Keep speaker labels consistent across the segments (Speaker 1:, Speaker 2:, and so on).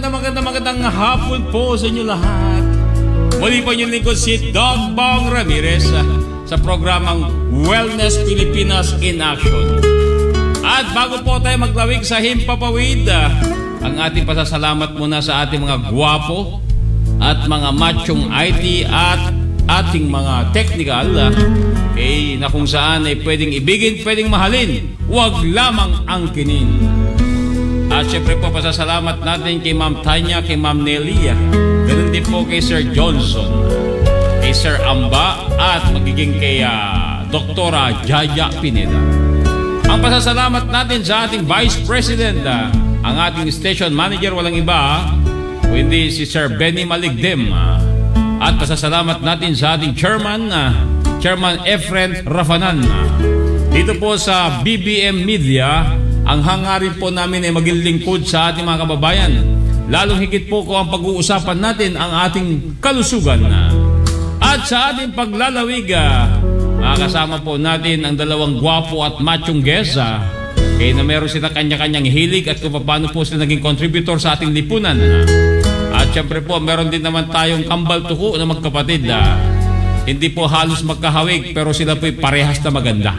Speaker 1: magandang hapon po sa inyo lahat. Muli po yung lingkod si Doc Bong Ramirez sa programang Wellness Pilipinas in Action. At bago po tayo maglawig sa Himpapawid, ang ating pasasalamat muna sa ating mga gwapo at mga machong IT at ating mga technical na kung saan ay pwedeng ibigin, pwedeng mahalin, huwag lamang angkinin. At syempre po pasasalamat natin kay Ma'am Tanya, kay Ma'am Nelia, ganun din po kay Sir Johnson, kay Sir Amba, at magiging kay Doktora Jaya Pineda. Ang pasasalamat natin sa ating Vice President, ang ating Station Manager, walang iba kundi si Sir Benny Maligdem. At pasasalamat natin sa ating Chairman, Chairman Efren Rafanan. Dito po sa BBM Media, ang hangarin po namin ay maging lingkod sa ating mga kababayan. Lalong higit po kung ang pag-uusapan natin ang ating kalusugan. At sa ating paglalawig, makakasama po natin ang dalawang gwapo at machong guest. Kaya na meron sila kanya-kanyang hilig at kung paano po sila naging contributor sa ating lipunan. At syempre po, meron din naman tayong kambal tuko na magkapatid. Hindi po halos magkahawig pero sila po'y parehas na maganda.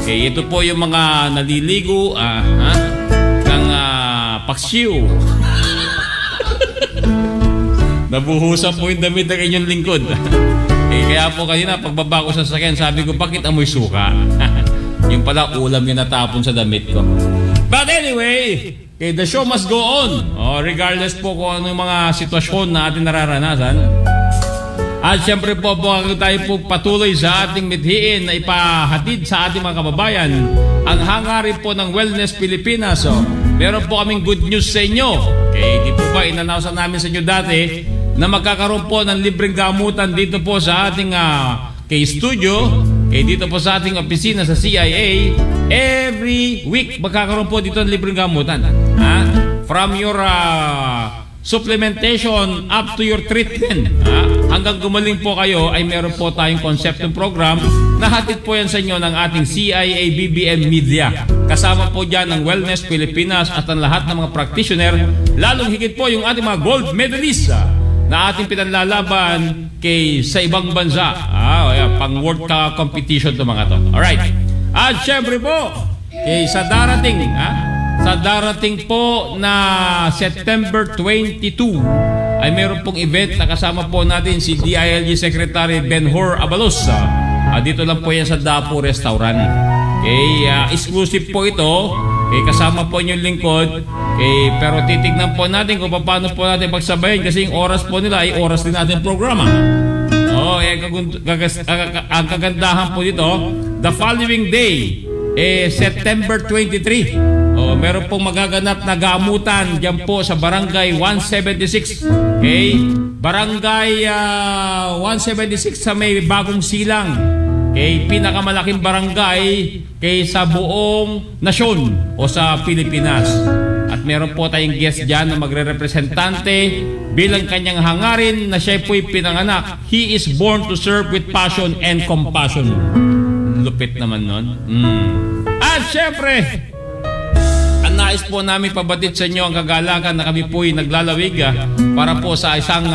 Speaker 1: Okay, ito po yung mga naliligo ng paksiw. Nabuhusan po yung damit ng inyong lingkod. Kaya po kanina pagbaba ko sa sasakyan, sabi ko, bakit amoy suka? Yung pala ulam yung natapon sa damit ko. But anyway, the show must go on. Regardless po kung ano yung mga sitwasyon na ating nararanasan. At siyempre po, tayo po patuloy sa ating mithiin na ipahatid sa ating mga kababayan ang hangarin po ng Wellness Pilipinas. Meron po kaming good news sa inyo. Okay, di po ba inanawsan namin sa inyo dati na magkakaroon po ng libreng gamutan dito po sa ating studio, dito po sa ating opisina sa CIA. Every week magkakaroon po dito ng libreng gamutan. From your supplementation up to your treatment. Hanggang gumaling po kayo ay meron po tayong conceptong program na hatid po yan sa inyo ng ating CIA BBM Media. Kasama po dyan ang Wellness Pilipinas at ang lahat ng mga practitioner, lalong higit po yung ating mga gold medalist na ating pinanlalaban sa ibang bansa. Pang world competition to mga to. Alright. At syempre po, sa darating po na September 22 ay meron pong event na kasama po natin si DILG Secretary Benhur Abalos. Dito lang po yan sa Dapo Restaurant. Exclusive po ito. Kasama po yung lingkod. Pero titignan po natin kung paano po natin pagsabayin kasi yung oras po nila ay oras din natin programa. Ang kagandahan po dito, the following day, September 23. Meron pong magaganap na gamutan dyan po sa Barangay 176. Barangay 176 sa may Bagong Silang. Pinakamalaking barangay sa buong nasyon o sa Pilipinas. At meron po tayong guest dyan na magre-representante bilang kanyang hangarin na siya po'y pinanganak. He is born to serve with passion and compassion. Lupit naman nun. At syempre, ang nais po namin pabatid sa inyo ang kagalakan na kami po'y naglalawig para po sa isang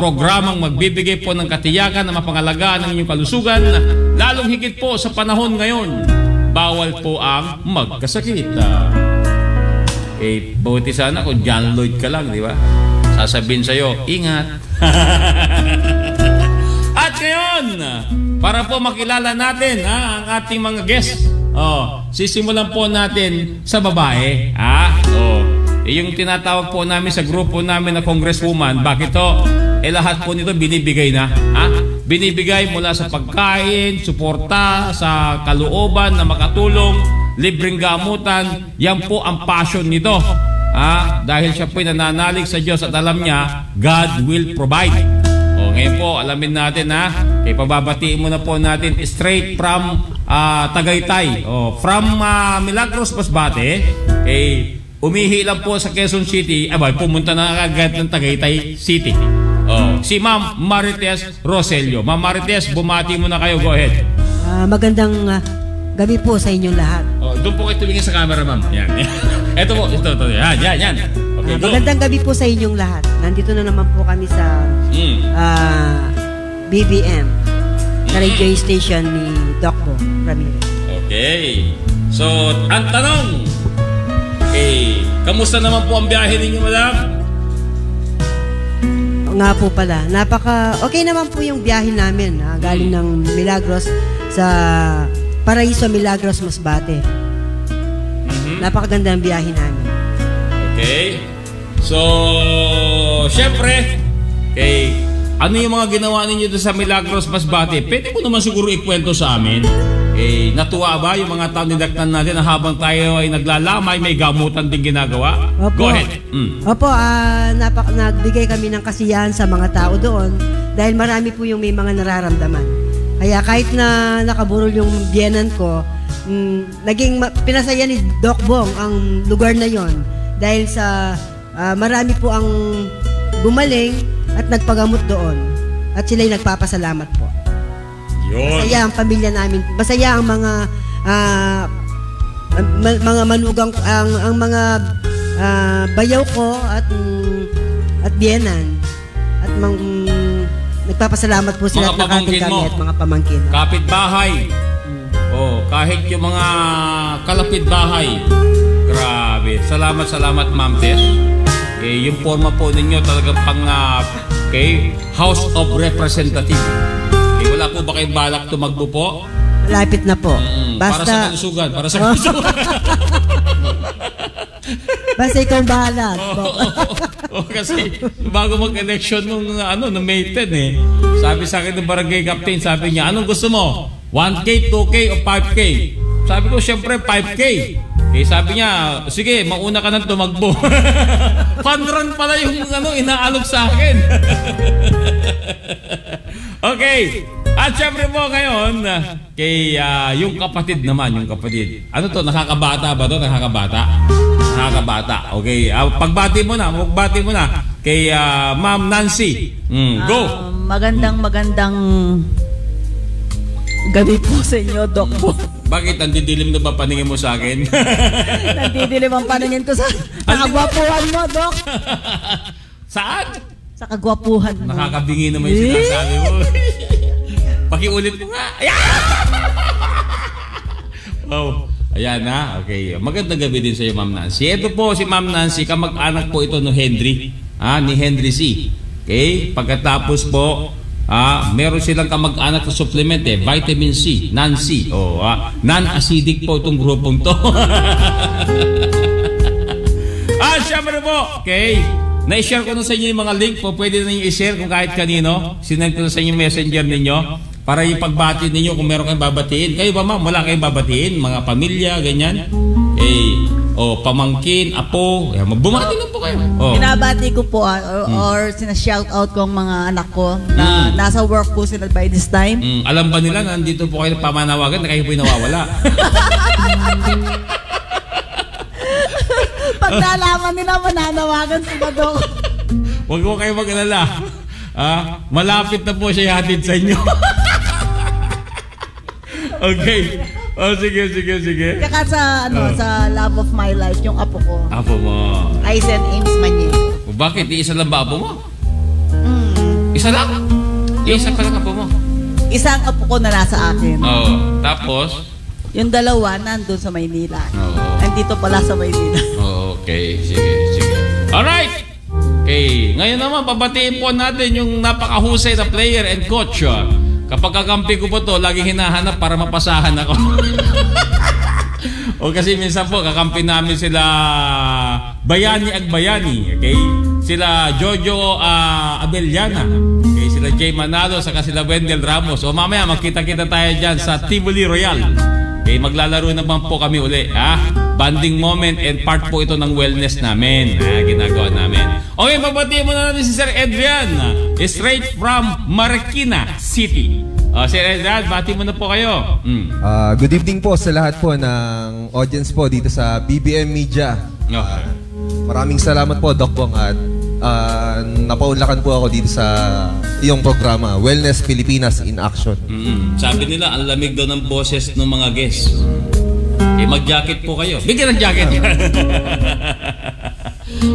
Speaker 1: programang magbibigay po ng katiyakan na mapangalagaan ng inyong kalusugan. Lalong higit po sa panahon ngayon, bawal po ang magkasakit. Buti sana kung John Lloyd ka lang, di ba? Sasabihin sa'yo, ingat. At ngayon, para po makilala natin ang ating mga guests, sisimulan po natin sa babae. Yung tinatawag po namin sa grupo namin na Congresswoman, bakit to? Lahat po nito binibigay na. Binibigay mula sa pagkain, suporta, sa kalooban na makatulong, libreng gamutan. Yan po ang passion nito. Dahil siya po'y nananalig sa Diyos at alam niya, God will provide. Ngayon po, alamin natin pababatiin muna po natin straight from Tagaytay. From Milagros, Masbate, umihi lang po sa Quezon City, pumunta na agad ng Tagaytay City. Si Ma'am Marites Roselio. Ma'am Marites, bumati muna kayo. Go ahead.
Speaker 2: Magandang gabi po sa inyong lahat.
Speaker 1: Doon po kayo tumingin sa camera, ma'am. Yan. Ito po. Ito. Yan. Okay. Okay, go.
Speaker 2: Magandang gabi po sa inyong lahat. Nandito na naman po kami sa BBM, sa radio station ni Doc Bong Ramirez.
Speaker 1: Okay. So, ang tanong, kamusta naman po ang biyahe ninyo, madam?
Speaker 2: Nga po pala, okay naman po yung biyahe namin. Galing ng Milagros sa Paraiso, Milagros, Masbate. Napakaganda ang biyahe namin.
Speaker 1: Okay. So, syempre, ano yung mga ginawa ninyo doon sa Milagros, Masbate? Pwede mo naman siguro ikwento sa amin. Natuwa ba yung mga tao nidaktan natin na habang tayo ay naglalamay, may gamutan din ginagawa?
Speaker 2: Opo.
Speaker 1: Go ahead.
Speaker 2: Opo, nagbigay kami ng kasiyahan sa mga tao doon dahil marami po yung may mga nararamdaman. Kaya kahit na nakaburol yung biyenan ko, naging pinasaya ni Doc Bong ang lugar na yon dahil sa marami po ang gumaling at nagpagamot doon at sila'y nagpapasalamat po.
Speaker 1: Yun.
Speaker 2: Masaya ang pamilya namin, masaya ang mga manugang, ang mga bayaw ko at biyenan at nagpapasalamat po sila at nakating kami at mga pamangkin.
Speaker 1: Kapitbahay. Kahit yung mga kalapit-bahay. Grabe. Salamat Ma'am Tess. Yung forma po ninyo talagang pang House of Representative. Wala po ba kayong balak tumagbo po?
Speaker 2: Malapit na po.
Speaker 1: Para sa kalusugan.
Speaker 2: Basta ikaw bahala.
Speaker 1: Kasi bago mag-election nung May 10 sabi sa akin ng barangay captain, sabi niya, anong gusto mo? 1K, 2K o 5K? Sabi ko, syempre 5K. Sabi niya, sige, mauna ka nang tumakbo. Panran pala yung inaalok sa akin. Okay. At syempre po ngayon, yung kapatid naman, yung kapatid. Ano to, nakakabata ba to? Nakakabata. Okay. Magbati mo na kay Ma'am Nancy. Go.
Speaker 3: Magandang gabi po sa inyo, Doc Bong.
Speaker 1: Bakit? Nandidilim na ba paningin mo sa akin?
Speaker 3: Nandidilim ang paningin ko sa kagwapuhan mo, Doc.
Speaker 1: Saan?
Speaker 3: Sa kagwapuhan mo.
Speaker 1: Nakakabingi naman yung sinasabi mo. Pakiulit mo nga. Wow. Ayan na. Okay. Magandang gabi din sa iyo, Ma'am Nancy. Ito po si Ma'am Nancy, kamag-anak po ito ni Henry. Ni Henry C. Okay? Pagkatapos po, meron silang kamag-anak na supplement vitamin C, Nancy. Non-acidic po itong grupong to. Syempre po, okay. Na-share ko na sa inyo yung mga link po. Pwede na nyo i-share kung kahit kanino. Sinend ko na sa inyo messenger ninyo para yung pagbati ninyo kung meron kayong babatiin. Kayo ba, ma'am? Wala kayong babatiin? Mga pamilya, ganyan? Pamangkin, apo. Bumati lang po kayo.
Speaker 3: Binabati ko po or sinashout out ko ang mga anak ko na nasa work po sila by this time.
Speaker 1: Alam ba nila na nandito po kayo pamanawagan na kayo po'y nawawala?
Speaker 3: Pag nalaman nila, mananawagan sila, Doc.
Speaker 1: Huwag mo kayo mag-alala. Malapit na po siya hatid sa inyo. Okay. Sige.
Speaker 3: Kaya sa love of my life, yung apo ko.
Speaker 1: Apo mo.
Speaker 3: Aizen Ames Maniego.
Speaker 1: Bakit? Isa lang ba apo mo? Isa lang? Isa pa lang apo mo?
Speaker 3: Isang apo ko na nasa akin.
Speaker 1: Tapos?
Speaker 3: Yung dalawa, nandun sa Maynila. Nandito pala sa Maynila.
Speaker 1: Okay. Sige. Alright! Okay. Ngayon naman, pabatiin po natin yung napakahusay na player and coach. Kapag kakampi ko po to, laging hinahanap para mapasahan ako. Kasi minsan po, kakampi namin sila Bayani Agbayani. Okay? Sila Jojo Abellana. Okay? Sila Jay Manalo, saka sila Wendell Ramos. Mamaya, magkita-kita tayo dyan sa Tivoli Royal. Okay? Maglalaro naman po kami uli. Banding moment and part po ito ng wellness namin. Ginagawa namin. Okay, magbati mo na natin si Sir Adrian. Straight from Marikina City. Sir Adrian, bati mo na po kayo.
Speaker 4: Good evening po sa lahat po ng audience po dito sa BBM Media. Maraming salamat po, Doc Bong, at napaunlakan po ako dito sa iyong programa, Wellness Pilipinas in Action.
Speaker 1: Sabi nila, ang lamig daw ng boses ng mga guests. Mag-jacket po kayo. Bigyan ng jacket.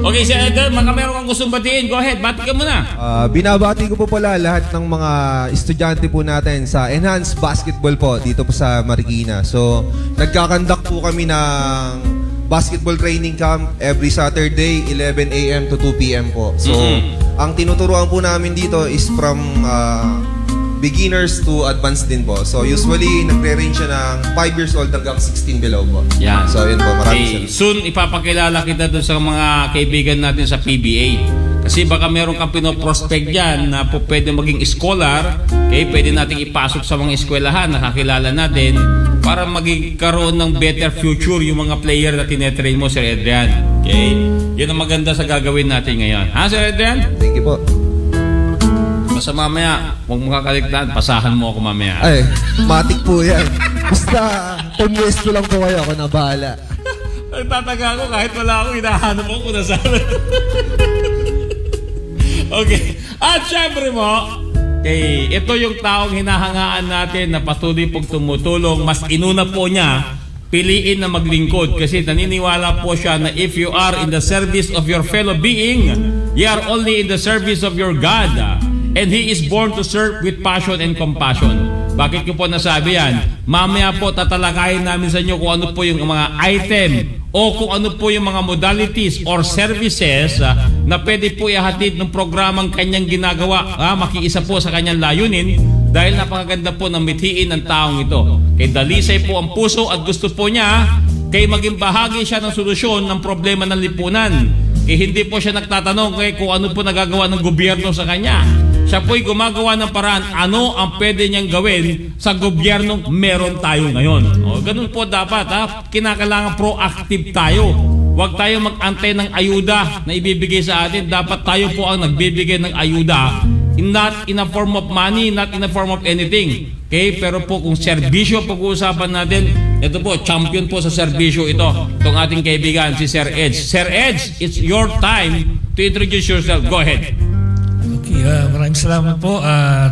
Speaker 1: Okay, Sir Edgar, meron kang gustong batiin. Go ahead, bati ka muna.
Speaker 4: Binabati ko po pala lahat ng mga estudyante po natin sa Enhanced Basketball po dito po sa Marikina. So, nagkakandak po kami ng basketball training camp every Saturday, 11 a.m. to 2 p.m. po. So, ang tinuturuan po namin dito is from beginners to advanced din po. So, usually, nagre-range siya ng 5 years old hanggang 16 below po.
Speaker 1: Yan.
Speaker 4: So, yun po. Maraming
Speaker 1: soon, ipapakilala kita doon sa mga kaibigan natin sa PBA. Kasi baka meron kang pinoprospect dyan na po pwede maging scholar. Okay, pwede natin ipasok sa mga eskwelahan, nakakilala natin para magkaroon ng better future yung mga player na tinetrain mo, Sir Adrian. Okay? Yan ang maganda sa gagawin natin ngayon. Ha, Sir Adrian?
Speaker 4: Thank you po.
Speaker 1: Basta mamaya, huwag mo kakaligtaan, pasahan mo ako mamaya.
Speaker 4: Ay, matik po yan. Basta, pumwesto lang po kayo, ako na bahala.
Speaker 1: Nagtataga ako kahit wala akong hinahanap ako kung nasaan. Okay. At syempre mo, okay, ito yung taong hinahangaan natin na patuloy pong tumutulong. Mas inuna po niya, piliin na maglingkod kasi naniniwala po siya na if you are in the service of your fellow being, you are only in the service of your God. And He is born to serve with passion and compassion. Bakit ko po nasabi yan? Mamaya po tatalakayin namin sa inyo kung ano po yung mga item o kung ano po yung mga modalities or services na pwede po ihatid ng programang kanyang ginagawa. Makiisa po sa kanyang layunin dahil napakaganda po ng mithiin ng taong ito. Kay dalisay po ang puso at gusto po niya kay maging bahagi siya ng solusyon ng problema ng lipunan. Hindi po siya nagtatanong kung ano po nagagawa ng gobyerno sa kanya. Siya po'y gumagawa ng paraan ano ang pwede niyang gawin sa gobyernong meron tayo ngayon. Ganun po dapat. Kinakailangan proactive tayo. Huwag tayo mag-antay ng ayuda na ibibigay sa atin. Dapat tayo po ang nagbibigay ng ayuda. Not in a form of money, not in a form of anything. Okay? Pero po kung serbisyo pag-uusapan natin, ito po, champion po sa serbisyo ito. Itong ating kaibigan, si Sir Edge. Sir Edge, it's your time to introduce yourself. Go ahead.
Speaker 5: Okay, maraming salamat po,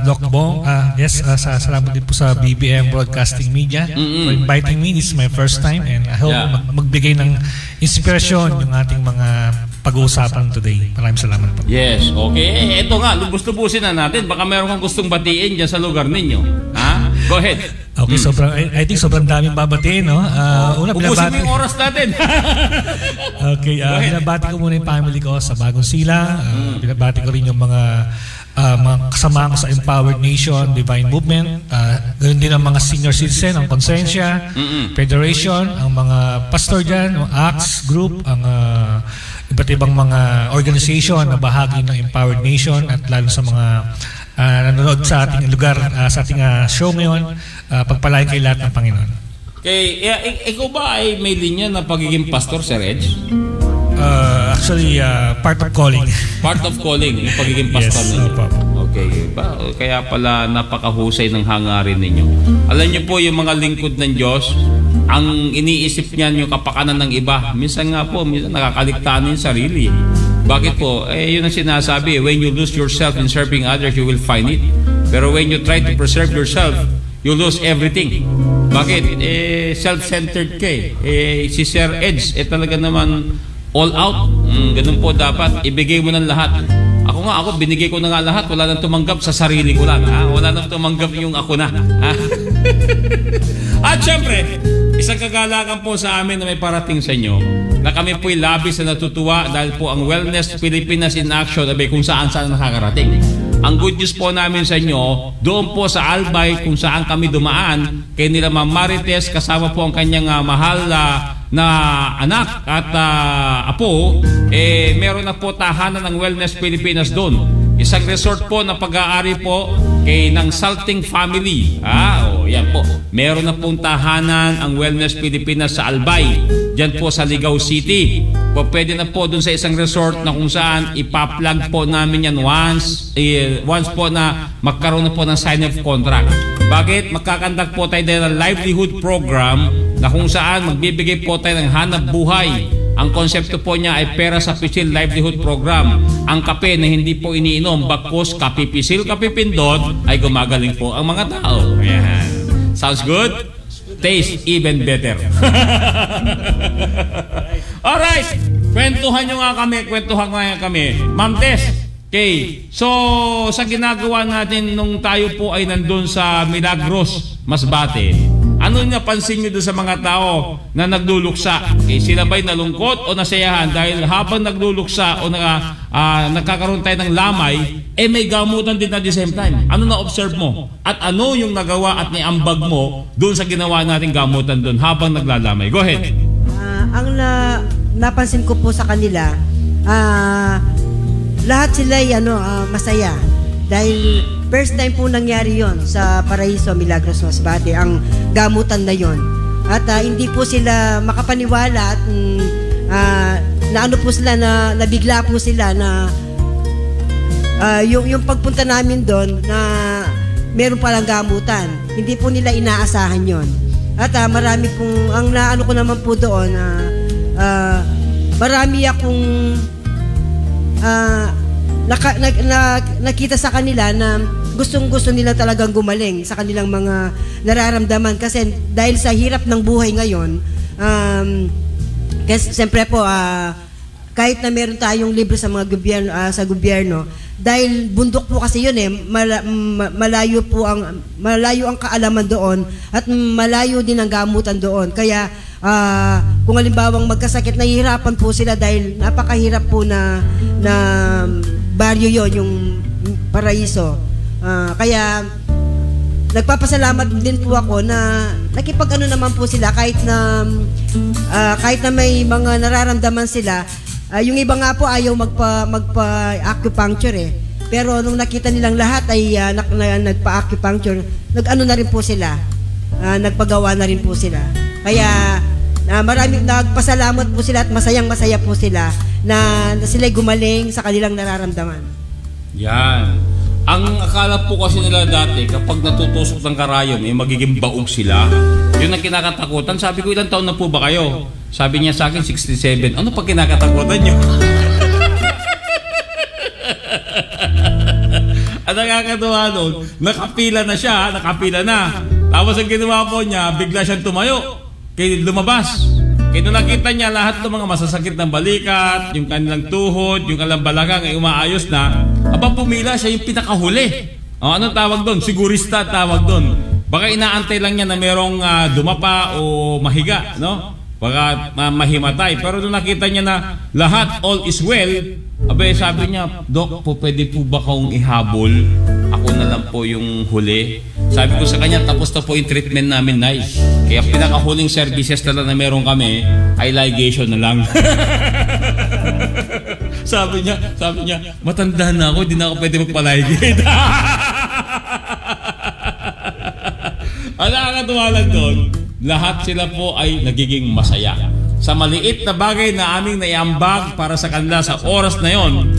Speaker 5: Doc Bong. Yes, salamat din po sa BBM Broadcasting Media for inviting me. This is my first time and I hope magbigay ng inspirasyon yung ating mga pag-uusapan today. Maraming salamat po.
Speaker 1: Yes, okay. Ito nga, lubos-lubusin na natin. Baka meron kang gustong batiin dyan sa lugar ninyo. Ha? Go ahead.
Speaker 5: Okay, I think sobrang daming babatiin, no?
Speaker 1: Ubusin mo yung oras natin.
Speaker 5: Okay, binabati ko muna yung family ko sa Bagong Silang. Binabati ko rin yung mga kasama ko sa Empowered Nation, Divine Movement. Ganoon din ang mga senior citizen, ang Konsensya, Federation, ang mga pastor dyan, ang ACTS Group, ang iba't ibang mga organization na bahagi ng Empowered Nation at lalo sa mga nanonood sa ating lugar, sa ating show ngayon, pagpalain kay lahat ng Panginoon.
Speaker 1: Okay, ikaw ba ay may linya na pagiging pastor, Sir Edge?
Speaker 5: Actually, part of calling.
Speaker 1: Part of calling, yung pagiging pastor ninyo. Okay, kaya pala napakahusay ng hangarin ninyo. Alam niyo po yung mga lingkod ng Diyos, ang iniisip niyan yung kapakanan ng iba. Minsan nga po, minsan nakakaligtaan yung sarili. Bakit po? Yun ang sinasabi. When you lose yourself in serving others, you will find it. Pero when you try to preserve yourself, you lose everything. Bakit? Self-centered ka si Sir Edge, talaga naman all out. Ganun po dapat. Ibigay mo ng lahat. Ako binigay ko na nga lahat. Wala nang tumanggap sa sarili ko lang. Wala nang tumanggap yung ako na. At syempre, isang kagalakan po sa amin na may parating sa inyo na kami po'y labis na natutuwa dahil po ang Wellness Pilipinas in Action kung saan nakakarating. Ang good news po namin sa inyo, doon po sa Albay kung saan kami dumaan, kay nila Ma'am Marites kasama po ang kanyang mahal na anak at apo, meron na po tahanan ng Wellness Pilipinas doon. Isang resort po na pag-aari po ng Salting Family. Yan po. Meron na pong tahanan ang Wellness Pilipinas sa Albay. Diyan po sa Ligao City. Pwede na po dun sa isang resort na kung saan ipa-plug po namin yan once po na magkaroon na po ng sign-off contract. Bakit? Magkakandak po tayo ng livelihood program na kung saan magbibigay po tayo ng hanap buhay. Ang konsepto po niya ay pera sa pisil livelihood program. Ang kape na hindi po iniinom, bakos kapipisil kapipindot, ay gumagaling po ang mga tao. Ayan. Sounds good? Taste even better. Alright. kwentuhan nyo nga kami. Ma'am Tess, okay. So, sa ginagawa natin nung tayo po ay nandun sa Milagros, Masbate, ano napansin nyo doon sa mga tao na nagluluksa? Okay, sila ba'y nalungkot o nasayahan? Dahil habang nagluluksa o nagkakaroon tayo ng lamay, may gamutan din at the same time. Ano na-observe mo? At ano yung nagawa at niambag mo doon sa ginawa nating gamutan doon habang naglalamay? Go ahead.
Speaker 2: Ang napansin ko po sa kanila, lahat sila masaya. Dahil first time po nangyari yon sa Paraiso, Milagros, Masbate, ang gamutan na yon. At hindi po sila makapaniwala at naano po sila, nabigla po sila na yung pagpunta namin doon na meron palang gamutan. Hindi po nila inaasahan yon. At marami pong, ang naano ko naman po doon, marami akong nakita sa kanila na gustong-gusto nila talagang gumaling sa kanilang mga nararamdaman. Kasi dahil sa hirap ng buhay ngayon, kasi siyempre po, kahit na meron tayong libre sa mga gobyerno, dahil bundok po kasi yun malayo ang kaalaman doon at malayo din ang gamutan doon. Kaya kung halimbawang magkasakit, nahihirapan po sila dahil napakahirap po na baryo yon, yung Paraiso. Kaya nagpapasalamat din po ako na nakipag-ano naman po sila kahit na may mga nararamdaman sila. Yung iba nga po ayaw magpa-acupuncture Pero nung nakita nilang lahat ay nagpa-acupuncture, nag-ano na rin po sila. Nagpagawa na rin po sila. Kaya maraming nagpasalamat po sila at masayang-masaya po sila na sila'y gumaling sa kanilang nararamdaman.
Speaker 1: Yan. Ang akala po kasi nila dati, kapag natutusok ng karayom, magiging baog sila. Yun ang kinakatakutan. Sabi ko, ilang taon na po ba kayo? Sabi niya sa akin, 67. Ano pa kinakatakutan nyo? At nakakatuwa nun, nakapila na siya, nakapila na. Tapos ang ginawa po niya, bigla siyang tumayo. Kaya lumabas. Kaya nung nakita niya lahat ng mga masasakit ng balikat, yung kanilang tuhod, yung kanilang balagang ay umaayos na, abang pumila siya yung pinakahuli. Anong tawag doon? Sigurista tawag doon. Baka inaantay lang niya na merong dumapa o mahiga, no? Baka mahimatay. Pero nung nakita niya na lahat, all is well, sabi niya, Dok, pwede po ba akong ihabol? Ako na lang po yung huli. Sabi ko sa kanya, tapos na po yung treatment namin, nice. Kaya pinakahuling services na lang na meron kami ay ligation na lang. sabi niya, matanda na ako, hindi na ako pwede magpaligate. Ang nakakatuwa lang doon, lahat sila po ay nagiging masaya. Sa maliit na bagay na aming naiambag para sa kanila sa oras na yon,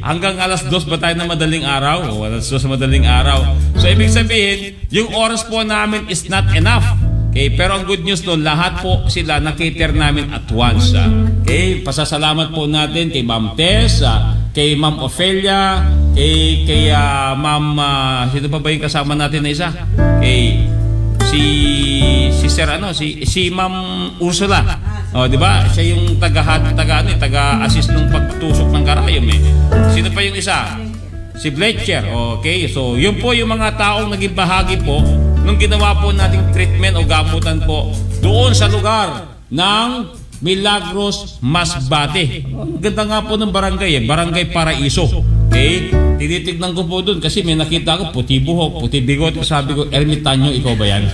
Speaker 1: hanggang alas 2 ba tayo na madaling araw? O alas 2 sa madaling araw. So ibig sabihin, yung oras po namin is not enough. Pero ang good news doon, lahat po sila na-cater namin at once. Pasasalamat po natin kay Ma'am Tess, kay Ma'am Ophelia, kay Ma'am, sino pa ba yung kasama natin na isa? Si Ma'am Ursula. Di ba? Siya yung taga-assist nung pagtusok ng karayom Sino pa yung isa? Si Fletcher. Okay, so yun po yung mga taong naging bahagi po nung ginawa po nating treatment o gamutan po doon sa lugar ng Milagros, Masbate. Ganda nga po ng barangay Barangay Paraiso. Tinitignan ko po doon kasi may nakita ko puti buhok, puti bigot. Sabi ko, Ermitanyo, ikaw ba yan?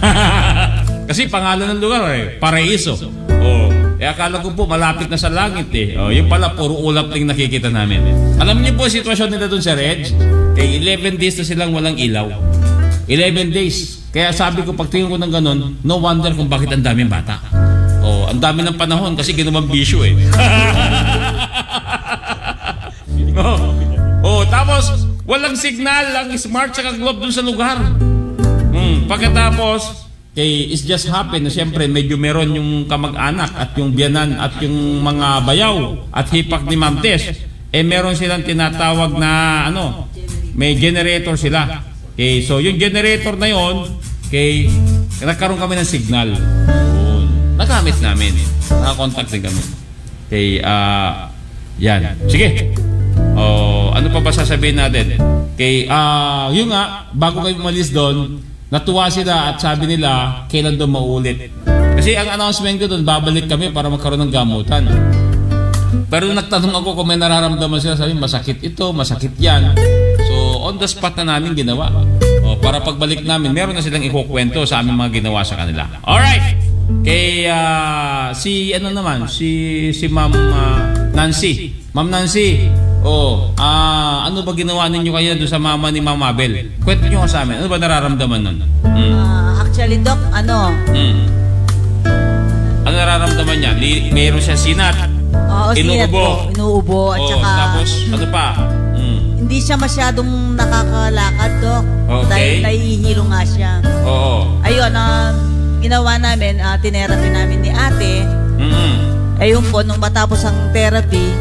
Speaker 1: Kasi pangalan ng lugar Paraiso. Akala ko po malapit na sa langit yung pala puro ulap lang nakikita namin. Alam niyo po sitwasyon nila doon sa Reg? 11 days na silang walang ilaw. 11 days. Kaya sabi ko, pagtingin ko ng ganun, no wonder kung bakit ang daming bata. Ang dami ng panahon kasi ginawang bisyo tapos walang signal, ang smart sa globe dun sa lugar. Pagkatapos, it's just happen na siyempre medyo meron yung kamag-anak at yung biyanan at yung mga bayaw at hipak ni Ma'am Tess. Meron silang tinatawag na may generator sila. So yung generator na yon, nagkaroon kami ng signal. Nagamit namin. Nakakontakt din kami. Okay, yan. Sige. Ano pa ba sasabihin natin? Okay, yun nga, bago kayo umalis doon, natuwa sila at sabi nila, kailan doon maulit. Kasi ang announcement ko doon, babalik kami para magkaroon ng gamutan. Pero nagtanong ako kung may nararamdaman sila, sabi, masakit ito, masakit yan. So, on the spot na namin ginawa. Para pagbalik namin, meron na silang ikukwento sa aming mga ginawa sa kanila. Alright! Kay, si Ma'am Nancy. Ma'am Nancy, ano ba ginawa ninyo kayo doon sa mama ni Ma'am Abel? Kwento nyo sa amin. Ano ba nararamdaman nun?
Speaker 3: Actually, Doc, ano
Speaker 1: nararamdaman niya? Mayroon siya sinat.
Speaker 3: Oo, inuubo. At saka,
Speaker 1: tapos, ano pa?
Speaker 3: hindi siya masyadong nakakalakad, Doc.
Speaker 1: Okay.
Speaker 3: Dahil nahihilo nga siya.
Speaker 1: Oo.
Speaker 3: Ayun, ginawa namin, tinerapy namin ni ate. Ayun po, nung matapos ang therapy,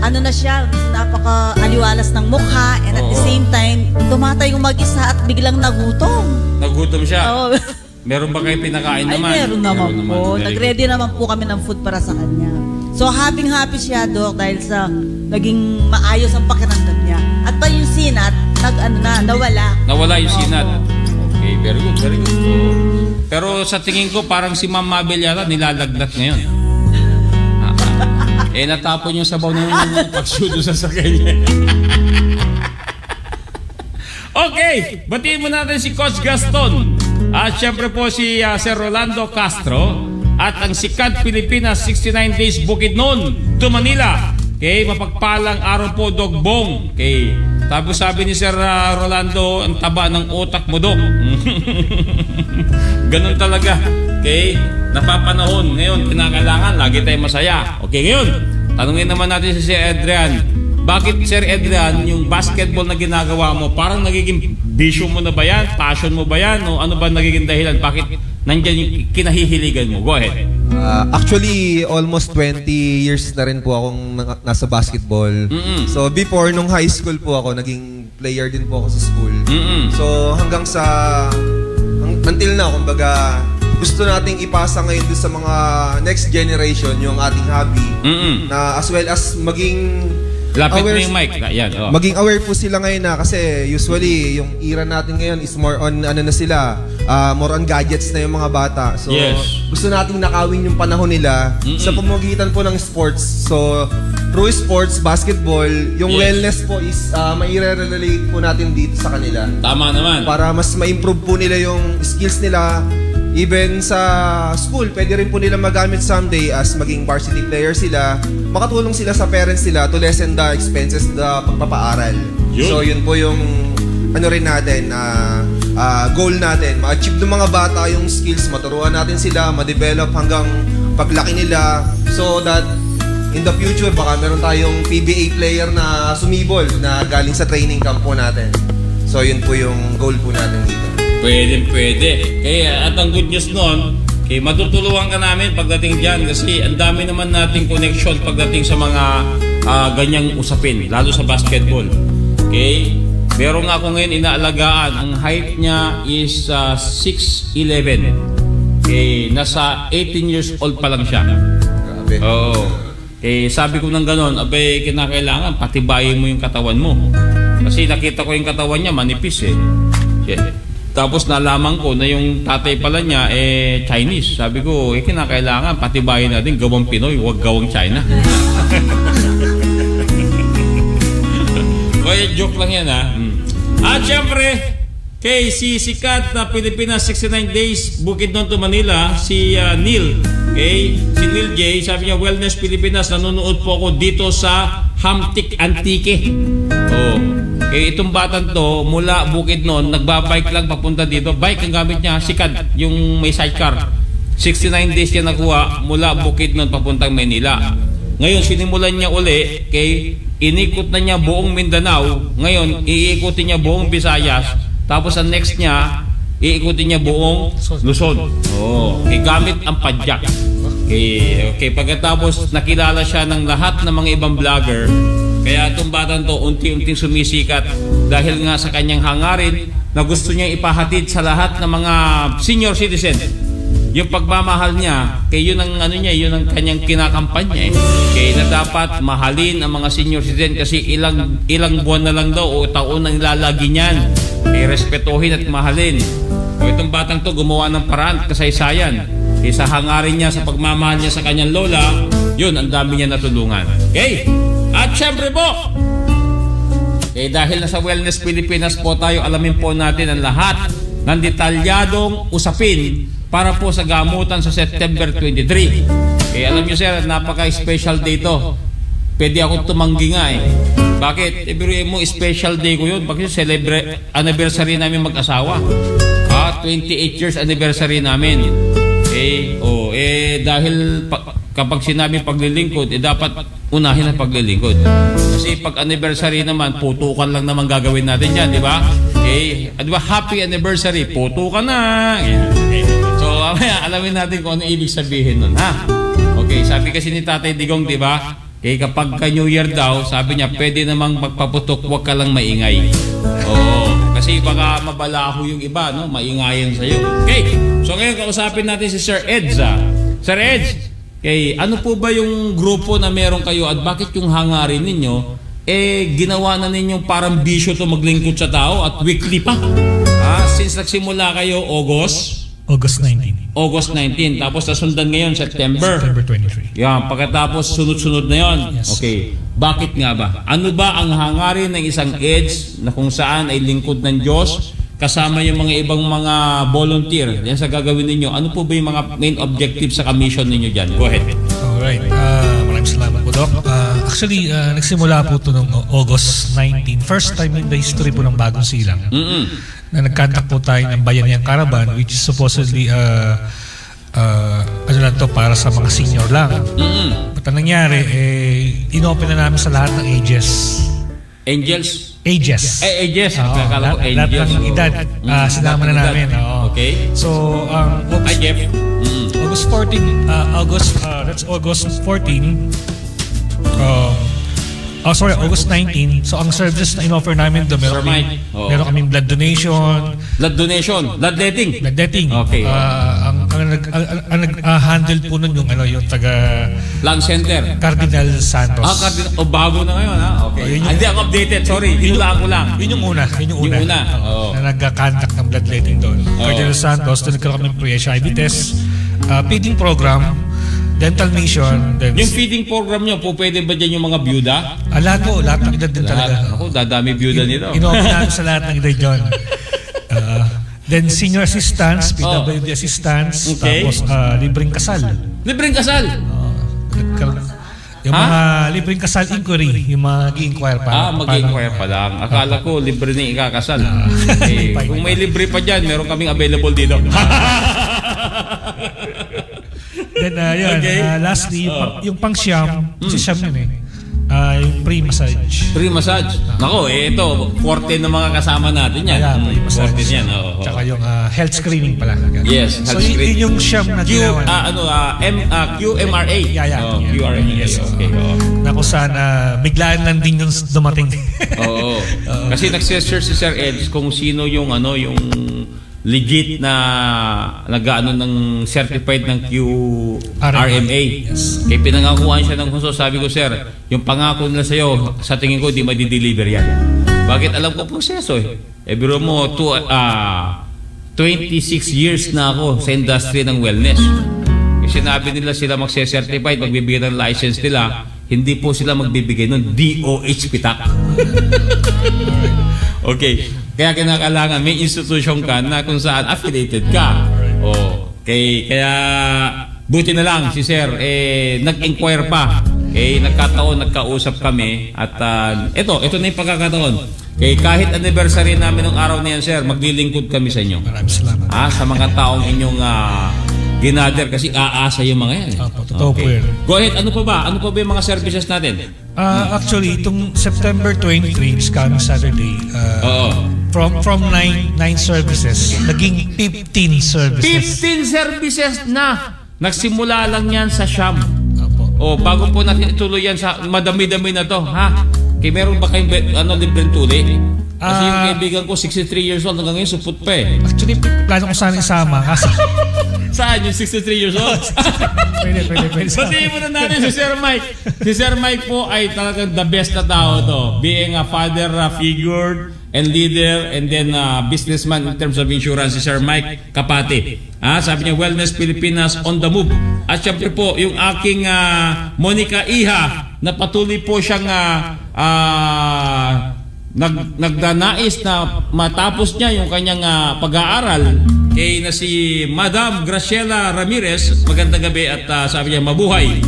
Speaker 3: ano na siya, napaka-aliwalas ng mukha, and at the same time, tumatayong mag-isa at biglang nagutom.
Speaker 1: Nagutom siya?
Speaker 3: Oo.
Speaker 1: Meron ba kayo pinakain naman?
Speaker 3: Ay, meron naman po. Nag-ready naman po kami ng food para sa kanya. So, happy siya, Doc, dahil sa naging maayos ang pakiramdam niya. At pa yung sinat, nawala.
Speaker 1: Nawala yung sinat. Okay, very good, very good. Pero sa tingin ko, parang si Ma'am Mabel yata nilalagnat ngayon. Natapon yung sabaw na yung pagsudo sa sakay niya. Okay, batiin mo natin si Coach Gaston. At syempre po si Sir Rolando Castro. At ang sikat Pilipinas 69 Days Bukidnon to Manila. Okay, mapagpalang araw po, Dogbong. Okay, tapos sabi ni Sir Rolando, ang taba ng utak mo, Dok. Ganun talaga. Okay, napapanahon. Ngayon, kinakailangan, lagi tayong masaya. Okay, ngayon, tanungin naman natin si Sir Adrian. Bakit, Sir Adrian, yung basketball na ginagawa mo, parang nagiging bisyo mo na ba yan? Passion mo ba yan? O ano ba nagiging dahilan? Bakit nandyan yung kinahihiligan mo? Go ahead.
Speaker 4: Actually, almost 20 years na rin po akong nasa basketball. So, before, nung high school po ako, naging player din po ako sa school. So, hanggang until now, kumbaga, gusto nating ipasa ngayon doon sa mga next generation yung ating hobby. Na as well as maging
Speaker 1: lapit mo yung mic. Yan,
Speaker 4: maging aware po sila ngayon na kasi usually yung era natin ngayon is more on more on gadgets na yung mga bata. So gusto nating nakawin yung panahon nila sa pamamagitan po ng sports. So through sports, basketball, yung wellness po is maire-relate po natin dito sa kanila.
Speaker 1: Tama naman.
Speaker 4: Para mas ma-improve po nila yung skills nila. Even sa school, pwede rin po nila magamit someday as maging varsity player sila. Makatulong sila sa parents nila to lessen the expenses the pagpapaaral. So yun po yung rin natin, goal natin. Ma-achieve ng mga bata yung skills, maturuan natin sila, ma-develop hanggang paglaki nila. So that in the future, baka meron tayong PBA player na sumibol na galing sa training camp po natin. So yun po yung goal po natin dito.
Speaker 1: Pwede. Kaya at ang good news nun, matutulungan ka namin pagdating dyan kasi ang dami naman nating connection pagdating sa mga ganyang usapin, lalo sa basketball. Okay? Pero nga ako ngayon inaalagaan, ang height niya is 6'11". Okay? Nasa 18 years old pa lang siya.
Speaker 4: Grabe.
Speaker 1: Oo. Okay, sabi ko ng ganon, kinakailangan patibayin mo yung katawan mo. Kasi nakita ko yung katawan niya, manipis Okay. Tapos nalaman ko na yung tatay pala niya Chinese. Sabi ko, kinakailangan patibayin natin gawang Pinoy, huwag gawang China. Kaya joke lang yan At syempre, si sikat na Pilipinas 69 Days Bukidnon to Manila, si Neil. Si Neil J, sabi niya, Wellness Pilipinas, nanonood po ako dito sa Hamtik Antique. Itong batang to, mula Bukidnon, nagbabike lang papunta dito. Bike ang gamit niya, sikad, yung may sidecar. 69 days niya nakuha mula Bukidnon papuntang Manila. Ngayon, sinimulan niya uli, inikot na niya buong Mindanao. Ngayon, iikutin niya buong Visayas. Tapos ang next niya, iikutin niya buong Luzon. Gamit ang padyak. Pagkatapos nakilala siya ng lahat ng mga ibang vlogger. Kaya itong batang to unti-unting sumisikat dahil nga sa kanyang hangarin na gusto niya ipahatid sa lahat ng mga senior citizen yung pagmamahal niya, kaya yun ang ano niya, yun ang kanyang kinakampanya eh. Kaya na dapat mahalin ang mga senior citizen kasi ilang buwan na lang daw o taon ang ilalagi niyan. Kaya respetuhin at mahalin. O itong batang to gumawa ng paraan at kasaysayan. Kaya sa hangarin niya, sa pagmamahal niya sa kanyang lola, yun, ang dami niya natulungan. Okay? At syempre po, dahil nasa Wellness Pilipinas po tayo, alamin po natin ang lahat ng detalyadong usapin para po sa gamutan sa September 23. Kaya alam nyo sir, napaka-special day to. Pwede akong tumanggi nga eh. Bakit? Ibiruin mo, special day ko yun. Bakit celebrate anniversary namin mag-asawa. 28 years anniversary namin. Dahil kapag sinabi paglilingkod, dapat unahin ang paglilingkod. Kasi pag anniversary naman, putukan lang naman gagawin natin yan, di ba? Di ba, happy anniversary, putukan na. So, alamin natin kung ano ibig sabihin nun, ha? Okay, sabi kasi ni Tatay Digong, di ba? Kapag ka New Year daw, sabi niya, pwede namang magpaputok, huwag ka lang maingay. Kasi baka mabalaho yung iba, no? Maingayan sa'yo. Okay, so ngayon kausapin natin si Sir Eds. Sir Eds, ano po ba yung grupo na meron kayo at bakit yung hangarin ninyo, ginawa na ninyong parang bisyo to maglingkod sa tao at weekly pa? Since nagsimula kayo August 19. Tapos nasundan ngayon September 23. Yan, pagkatapos sunod-sunod na yon. Yes. Okay. Bakit nga ba? Ano ba ang hangarin ng isang EDS na kung saan ay lingkod ng Diyos kasama yung mga ibang mga volunteer yan sa gagawin ninyo? Ano po ba yung mga main objective sa commission ninyo dyan? Go ahead.
Speaker 5: Alright. Maraming salamat po, Doc. Actually, nagsimula po ito noong August 19. First time in the history po ng Bagong Silang na nagkantak po tayo ng Bayanihan Caravan, which is supposedly ano lang to, para sa mga senior lang. But ang nangyari, inopen na namin sa lahat ng ages.
Speaker 1: Angels?
Speaker 5: Ages.
Speaker 1: Ages. Akala ko angels.
Speaker 5: Lahat ng edad. Sinama na namin.
Speaker 1: Okay.
Speaker 5: So, August 14, that's August 14. August 19. So, ang services na in-offer namin doon, meron kaming blood donation.
Speaker 1: Blood donation? Bloodletting?
Speaker 5: Bloodletting.
Speaker 1: Okay.
Speaker 5: Ang nag-handle po nun yung taga...
Speaker 1: Lung Center?
Speaker 5: Cardinal Santos.
Speaker 1: Bago na ngayon, ha? Okay. Hindi ako updated, sorry. Hinulaan ko lang.
Speaker 5: Yun yung una. Na nag-contact ng bloodletting doon. Cardinal Santos, doon nagkaroon kami pre-HIV test, feeding program, dental mission.
Speaker 1: Yung feeding program nyo, po pwede ba dyan yung mga byuda?
Speaker 5: Lahat ng edad din talaga.
Speaker 1: Ako, dadami byuda nito.
Speaker 5: Inopen namin sa lahat ng edad yun. Then senior assistance, PWD assistance, tapos libreng kasal.
Speaker 1: Libreng kasal?
Speaker 5: Yung mga libreng kasal inquiry, yung mga gi-inquire pa.
Speaker 1: Mag-inquire pa lang. Akala ko libre na ikakasal. Kung may libre pa dyan, meron kaming available dito.
Speaker 5: Then lastly, yung pang-siyam, si siyam yun yung pre-massage.
Speaker 1: Pre-massage? Nako, ito, 14 ng mga kasama natin yan. 14 yan.
Speaker 5: Tsaka yung health screening pala.
Speaker 1: Yes, health screening.
Speaker 5: So yun yung siyam na ginawa.
Speaker 1: QMRA. QRA. Yes, okay.
Speaker 5: Na kung saan biglaan lang din yung dumating.
Speaker 1: Oo. Kasi nag-search si Sir Eds kung sino yung legit na nag-ano ng certified ng QRMA.
Speaker 5: Yes.
Speaker 1: Kaya pinangakuan siya ng husto. Sabi ko, sir, yung pangako nila sa'yo, sa tingin ko, di ma-deliver yan. Bakit? Alam ko proseso eh. Biro mo, 26 years na ako sa industry ng wellness. Sinabi nila sila magse-certified, magbibigay ng license nila, hindi po sila magbibigay ng DOH pitak. Okay. Kaya kinakailangan may institusyon ka na kung saan affiliated ka. Kaya buti na lang si Sir nag-inquire pa. Nagkausap kami at ito na yung pagkakataon. Kahit anniversary namin ng araw na yan, Sir, maglilingkod kami sa inyo.
Speaker 5: Maraming salamat.
Speaker 1: Sa mga taong inyong ginader kasi aasa yung mga yan.
Speaker 5: Totoo po yan.
Speaker 1: Go ahead, ano pa ba yung mga services natin?
Speaker 5: Actually, itong September 23, this coming Saturday, from 9 services, naging 15 services.
Speaker 1: 15 services na! Nagsimula lang yan sa Siam. Bago po natin ituloy yan sa madami-dami na to, ha? Meron ba kayong libreng tuli? Kasi yung kaibigan ko, 63 years old, hanggang ngayon, supot pa eh.
Speaker 5: Actually, plano ko sana isama kasi
Speaker 1: Saan? Yung 63 years old?
Speaker 5: Pwede.
Speaker 1: Batiin mo na natin si Sir Mike. Si Sir Mike po ay talagang the best na tao to. Being a father figure and leader and then businessman in terms of insurance, si Sir Mike Kapati. Sabi niya, Wellness Pilipinas on the move. At syempre po, yung aking Monica Iha, na patuloy po siyang nagdanais na matapos niya yung kanyang pag-aaral kay na si Madam Graciela Ramirez. Magandang gabi at sabi niya mabuhay.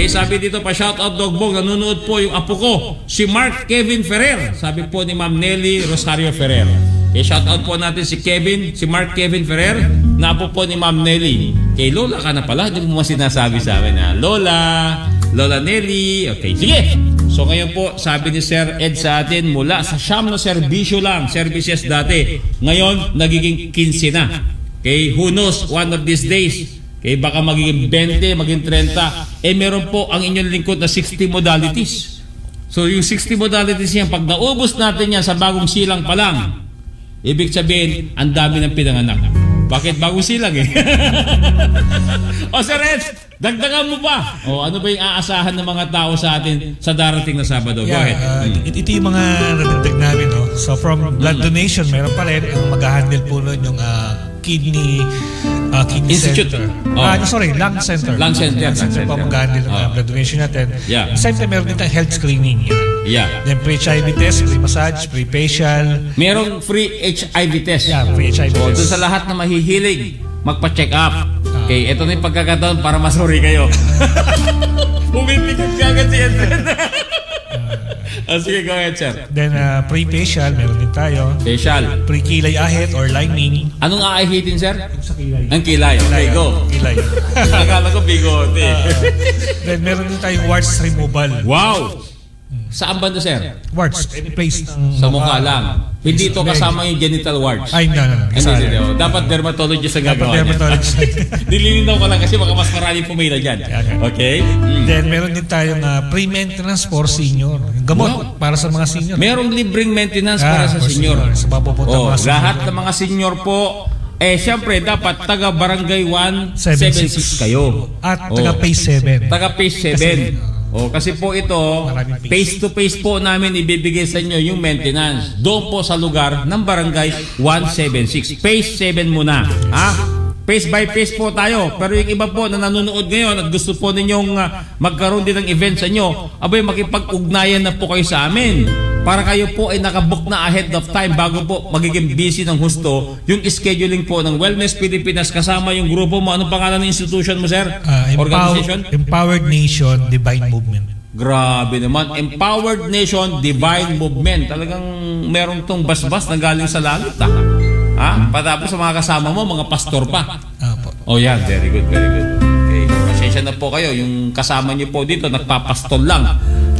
Speaker 1: Sabi dito pa, shout out Dogbong, nanonood po yung apo ko, si Mark Kevin Ferrer. Sabi po ni Ma'am Nelly Rosario Ferrer. Shout out po natin si Mark Kevin Ferrer, na apo po ni Ma'am Nelly. Kay Lola ka na pala, hindi mo sinasabi sa amin Lola Nelly. Okay, sige. So ngayon po, sabi ni Sir Ed sa atin, mula sa siyam na serbisyo lang, services dati, ngayon nagiging 15 na. Okay, who knows, one of these days, okay, baka magiging 20, maging 30. Meron po ang inyong lingkod na 60 modalities. So yung 60 modalities yan, pag naubos natin yan sa bagong silang pa lang, ibig sabihin, ang dami ng pinanganak. Bakit bagong silang Sir Ed, dagdagan mo pa. Ano ba yung aasahan ng mga tao sa atin sa darating na Sabado? Go ahead.
Speaker 5: Ito yung mga nadagdag namin. So from blood donation, meron pa rin ang mag-handle po nun yung kidney
Speaker 1: Institute.
Speaker 5: Center. Lung Center.
Speaker 1: Lung Center
Speaker 5: po mag-handle ng blood donation natin.
Speaker 1: Yeah.
Speaker 5: Same time, meron din tayong health screening. Then pre-HIV test, pre-massage, pre-facial.
Speaker 1: Merong free HIV test.
Speaker 5: Free HIV test.
Speaker 1: Doon sa lahat na mahihilig, magpa-check up. Okay, ito na yung pagkakataon para masuri kayo. Pumipikot ka agad si Edwin. Sige, go ahead, sir.
Speaker 5: Then pre-facial, meron din tayo.
Speaker 1: Facial.
Speaker 5: Pre-kilay ahit or lining.
Speaker 1: Anong aahitin, sir?
Speaker 5: Sa kilay.
Speaker 1: Ang kilay. Okay, go.
Speaker 5: Kilay.
Speaker 1: Akala ko bigote.
Speaker 5: Then meron din tayong warts removal.
Speaker 1: Wow! Saan banda, sir?
Speaker 5: Warts, any place ng
Speaker 1: sa mukha lang. Hindi ito kasama yung genital warts.
Speaker 5: Ay, no.
Speaker 1: Hindi. Dapat dermatologist ang gagawa niya. Nililinaw ko lang kasi baka mas maraming pumila dyan. Okay?
Speaker 5: Then meron din tayong pre-maintenance for senior. Gamot para sa mga senior.
Speaker 1: Merong libreng maintenance para sa senior. Lahat ng mga senior po, siyempre dapat taga Barangay 176 kayo.
Speaker 5: At taga Phase 7.
Speaker 1: Taga Phase 7. Kasi po ito, face to face po namin ibibigay sa inyo yung maintenance. Doon po sa lugar ng Barangay 176. Phase 7 muna. Face by face po tayo. Pero yung iba po na nanonood ngayon at gusto po ninyong magkaroon din ng event sa inyo, makipag-ugnayan na po kayo sa amin. Para kayo po ay nakabook na ahead of time bago po magiging busy ng husto yung scheduling po ng Wellness Pilipinas kasama yung grupo mo. Anong pangalan ng institution mo, sir? Organization?
Speaker 5: Empowered Nation Divine Movement.
Speaker 1: Grabe naman. Empowered Nation Divine Movement. Talagang meron tong basbas na galing sa langit. Patapos sa mga kasama mo, mga pastor pa. Yan. Very good, very good. Okay. Pasensya na po kayo. Yung kasama niyo po dito, nagpapastol lang.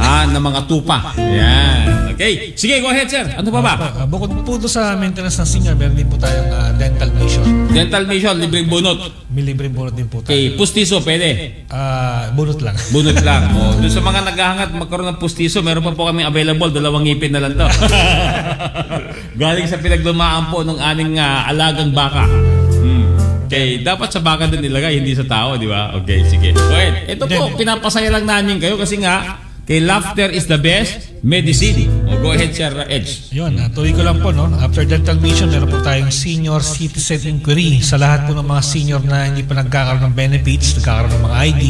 Speaker 1: Na mga tupa. Yan. Okay. Sige, go ahead, sir. Ano pa ba?
Speaker 5: Bukod po sa maintenance ng senior, meron din po tayong dental mission.
Speaker 1: Dental mission, libreng bunot.
Speaker 5: May libreng bunot din po tayo.
Speaker 1: Okay. Pustiso, pwede?
Speaker 5: Bunot lang.
Speaker 1: Bunot lang. Doon sa mga naghahangat magkaroon ng pustiso, meron pa po kami available. 2 ngipin na lang to. Galing sa pinaglumaan po ng aming alagang baka. Okay, dapat sa baka din nilagay, hindi sa tao, di ba? Okay, sige. Go ahead. Ito po, pinapasaya lang namin kayo kasi nga, laughter is the best medicine. Go ahead, Sir Edge.
Speaker 5: Yun, tuloy ko lang po, no? After dental mission, meron po tayong senior citizen inquiry sa lahat po ng mga senior na hindi pa nagkakaroon ng benefits, nagkakaroon ng mga ID.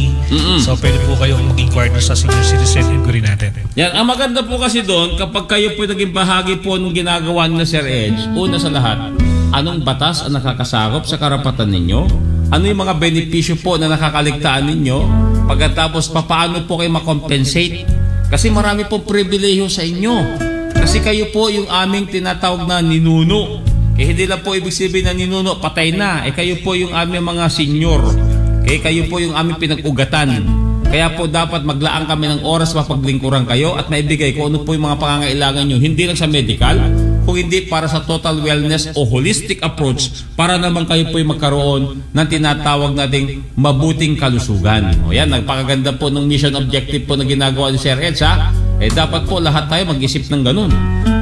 Speaker 5: So, pwede po kayong mag-inquire sa senior citizen inquiry natin.
Speaker 1: Yan, ang maganda po kasi doon, kapag kayo po naging bahagi po ng ginagawa na Sir Edge, una sa lahat, anong batas ang nakakasakop sa karapatan ninyo? Ano yung mga benepisyo po na nakakaligtaan ninyo? Pagkatapos, paano po kayo makompensate? Kasi marami po pribilehiyo sa inyo. Kasi kayo po yung aming tinatawag na ninuno. Hindi lang po ibig sabihin na ninuno, patay na. Kayo po yung aming mga senior. Kayo po yung aming pinag-ugatan. Kaya po dapat maglaan kami ng oras mapaglingkuran kayo at maibigay kung ano po yung mga pangangailangan nyo. Hindi lang sa medical, kung hindi para sa total wellness o holistic approach para naman kayo po yung magkaroon ng tinatawag nating mabuting kalusugan. Yan, nagpakaganda po ng mission objective po na ginagawa ni Sir Eds, dapat po lahat tayo mag-isip ng ganun.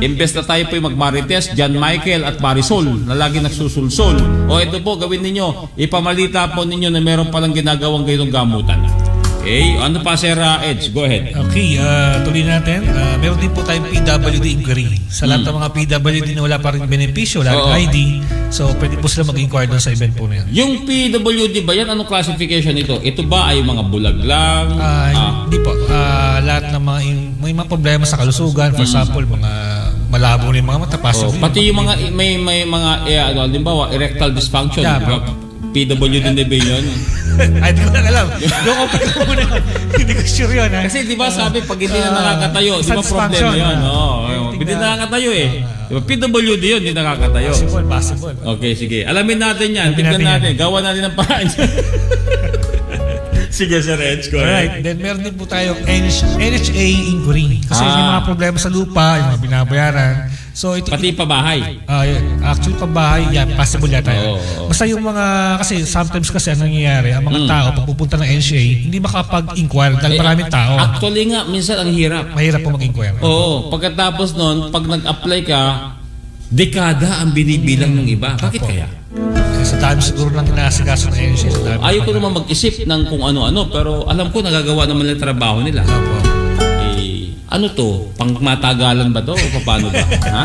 Speaker 1: Imbes na tayo po yung magmarites, John Michael at Marisol na lagi nagsusulsol. O ito po, gawin ninyo, ipamalita po ninyo na meron palang ginagawang gayong gamutan. Okay, ano pa Sir Edge? Go ahead.
Speaker 5: Okay, tuloy natin. Meron din po tayong PWD inquiry. Sa lahat ng mga PWD na wala pa rin benepisyo, wala rin ID, so pwede po sila mag-inquire doon sa event po na yan.
Speaker 1: Yung PWD ba yan? Anong classification ito? Ito ba ay mga bulag lang?
Speaker 5: Hindi po. Lahat ng mga may mga problema sa kalusugan, for example, mga malabo na yung mga mata,
Speaker 1: pati yung mga may mga halimbawa erectile dysfunction. PWD din ba yun?
Speaker 5: Ay, di ko lang alam. Doon ko pa muna. Hindi ko sure yun.
Speaker 1: Kasi di ba sabi, pag hindi na nakakatayo, di ba problema yun? Hindi na nakakatayo eh. Di ba PWD yun, hindi nakakatayo.
Speaker 5: Possible.
Speaker 1: Okay, sige. Alamin natin yan. Tignan natin. Gawa natin ang paraan dyan. Sige, Sir Edge. Go ahead.
Speaker 5: Alright. Then meron din po tayong NHA inquiry. Kasi yung mga problema sa lupa, yung mga binabayaran. So ito,
Speaker 1: pati pabahay.
Speaker 5: Actually pabahay, possible yata yan. Basta yung mga, kasi sometimes kasi ang nangyayari, ang mga tao pag pupunta ng NHA, hindi makapag-inquire dahil maraming tao.
Speaker 1: Actually nga, minsan ang hirap.
Speaker 5: Mahirap po mag-inquire.
Speaker 1: Oo, pagkatapos nun, pag nag-apply ka, dekada ang binibilang ng iba. Bakit kaya?
Speaker 5: Sa dami siguro lang kinasikaso ng NHA.
Speaker 1: Ayaw ko naman mag-isip ng kung ano-ano, pero alam ko nagagawa naman ng trabaho nila. Ano to? Pangmatagalan ba to? O paano ba? Ha?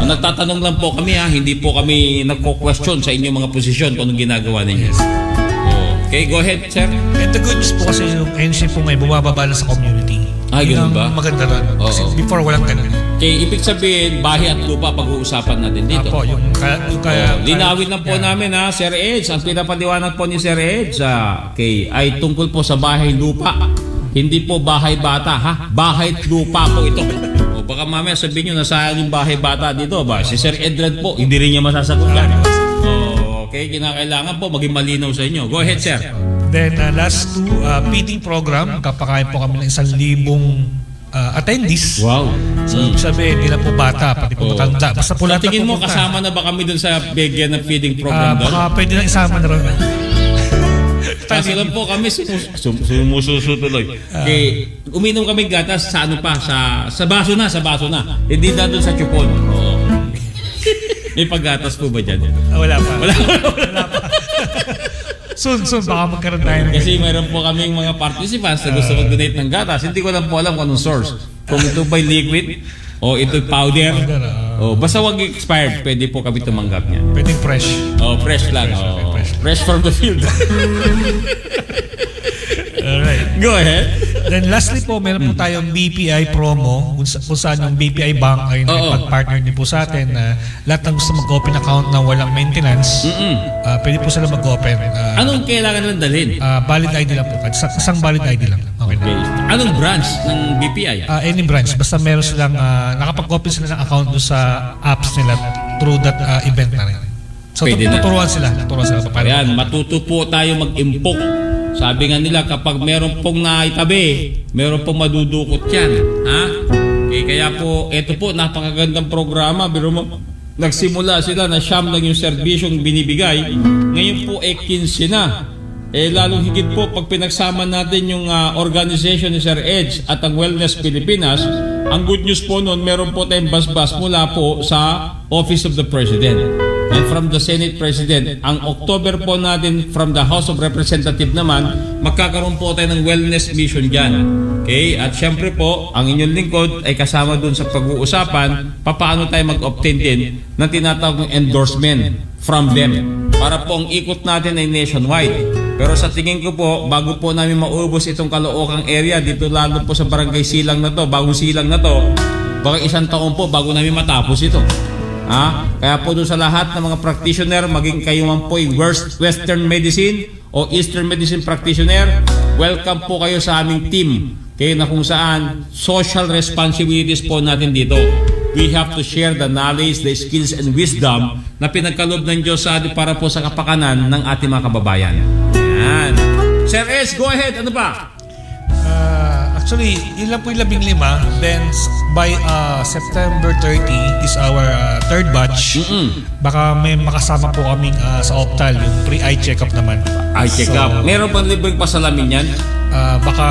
Speaker 1: Nagtatanong lang po kami ha. Hindi po kami nagko-question sa inyong mga posisyon kung anong ginagawa ninyo. Okay, go ahead, sir.
Speaker 5: And the good news po kasi yung NC po may bumababa na sa community.
Speaker 1: Ganun ba?
Speaker 5: Maganda rin. Kasi before walang ganun.
Speaker 1: Okay, ibig sabihin, bahay at lupa pag-uusapan natin dito.
Speaker 5: Apo,
Speaker 1: linawin lang po namin ha, Sir Edge. Ang pinapaliwanag po ni Sir Edge ay tungkol po sa bahay lupa. Hindi po bahay bata ha. Bahay lupa po ito. O baka mamaya sabihin nyo nasayang yung bahay bata dito ba? Si Sir Edred po, hindi rin niya masasagot yan. Okay, kinakailangan po maging malinaw sa inyo. Go ahead, sir.
Speaker 5: Then last two, feeding program. Kapakain po kami ng 1,000 attendees.
Speaker 1: Wow.
Speaker 5: So sabihin, hindi na po bata, pati po matanda. Basta po lahat
Speaker 1: tingin mo, kasama na ba kami dun sa bigyan ng feeding program doon?
Speaker 5: Baka pwede na isama na rin.
Speaker 1: Kasi lang po kami sumususutuloy. Okay, uminom kami gatas sa ano pa, sa baso na. Hindi na doon sa chupon. May paggatas po ba dyan?
Speaker 5: Wala pa. Soon, baka magkaroon tayo.
Speaker 1: Kasi mayroon po kaming mga participants na gusto mag-donate ng gatas. Hindi ko lang po alam kung anong source. Kung ito ba'y liquid o ito'y powder. Basta wag expired, pwede po kami tumanggap niya.
Speaker 5: Pwede fresh.
Speaker 1: Fresh lang. Fresh from the field.
Speaker 5: Alright.
Speaker 1: Go ahead.
Speaker 5: Then lastly po, meron po tayong BPI promo kung saan yung BPI Bank ay nakipag-partner din po sa atin na lahat ng gusto mag-open account na walang maintenance, pwede po sila mag-open.
Speaker 1: Anong kailangan nilang dalhin?
Speaker 5: Valid ID lang po. Isang valid ID lang. Okay.
Speaker 1: Anong branch ng BPI?
Speaker 5: Any branch. Basta meron silang, nakapag-open sila ng account doon sa apps nila through that event na rin. So tuturuan sila.
Speaker 1: Ayan, matuto po tayo mag-impok. Sabi nga nila, kapag meron pong naitabi, meron pong madudukot yan. Ha? Kaya po, ito po, napakagandang programa. Pero nagsimula sila na siyam lang yung serbisyong binibigay. Ngayon po, 15 na. Lalong higit po, pag pinagsama natin yung organization ni Sir Edge at ang Wellness Pilipinas, ang good news po noon, meron po tayong basbas mula po sa Office of the President. And from the Senate President, ang October po natin from the House of Representatives naman, magkakaroon po tayo ng wellness mission dyan. Okay? At syempre po, ang inyong lingkod ay kasama dun sa pag-uusapan, paano tayo mag-obtain din ng tinatawag ng endorsement from them. Para po ang ikot natin ay nationwide. Pero sa tingin ko po, bago po namin maubos itong Caloocan area, dito lalo po sa Barangay Silang na to, bagong Silang na to, baka 1 taon po bago namin matapos ito. Kaya po doon sa lahat ng mga practitioner, maging kayo man po yung Western Medicine o Eastern Medicine practitioner, welcome po kayo sa aming team. Kaya na kung saan social responsibilities po natin dito. We have to share the knowledge, the skills and wisdom na pinagkaloob ng Diyos sa atin para po sa kapakanan ng ating mga kababayan. Yan. Sir S, go ahead. Ano ba?
Speaker 5: Actually, yun lang po yung 15. Then, by September 30 is our third batch. Baka may makasama po kaming sa Optal, yung pre-eye check-up naman.
Speaker 1: Eye check-up. Meron bang libreng pasalamin yan?
Speaker 5: Baka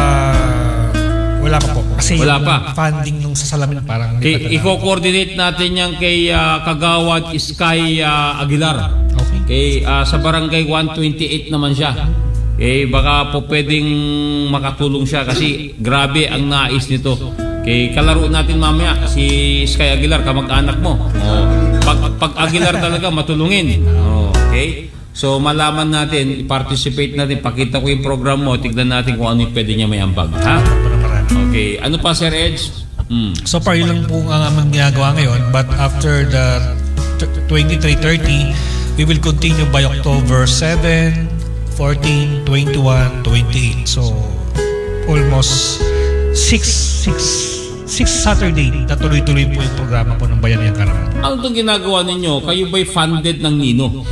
Speaker 5: Wala pa po. Kasi
Speaker 1: Wala pa.
Speaker 5: Funding nung sa salamin parang hindi pa talaga.
Speaker 1: I-coordinate natin yan kay Kagawad Sky Aguilar.
Speaker 5: Okay.
Speaker 1: Okay, sa barangay 128 naman siya. Baka po pwedeng makatulong siya kasi grabe ang nais nito. Kalaro natin mamaya si Sky Aguilar, kamag-anak mo. Pag Aguilar talaga matulungin. Okay? So malaman natin, i-participate natin, pakita ko yung program mo, tignan natin kung ano yung pwede niya may ambag. Ha? Okay. Ano pa, Sir Edge?
Speaker 5: So far, yun lang po ang aming ginagawa ngayon. But after the 23-30, we will continue by October 7, 14, 21, 28. So, almost 6 Saturday na tuloy-tuloy po yung programa po ng Bayanihan Karangalan.
Speaker 1: Ano itong ginagawa ninyo? Kayo ba'y funded ng Nino?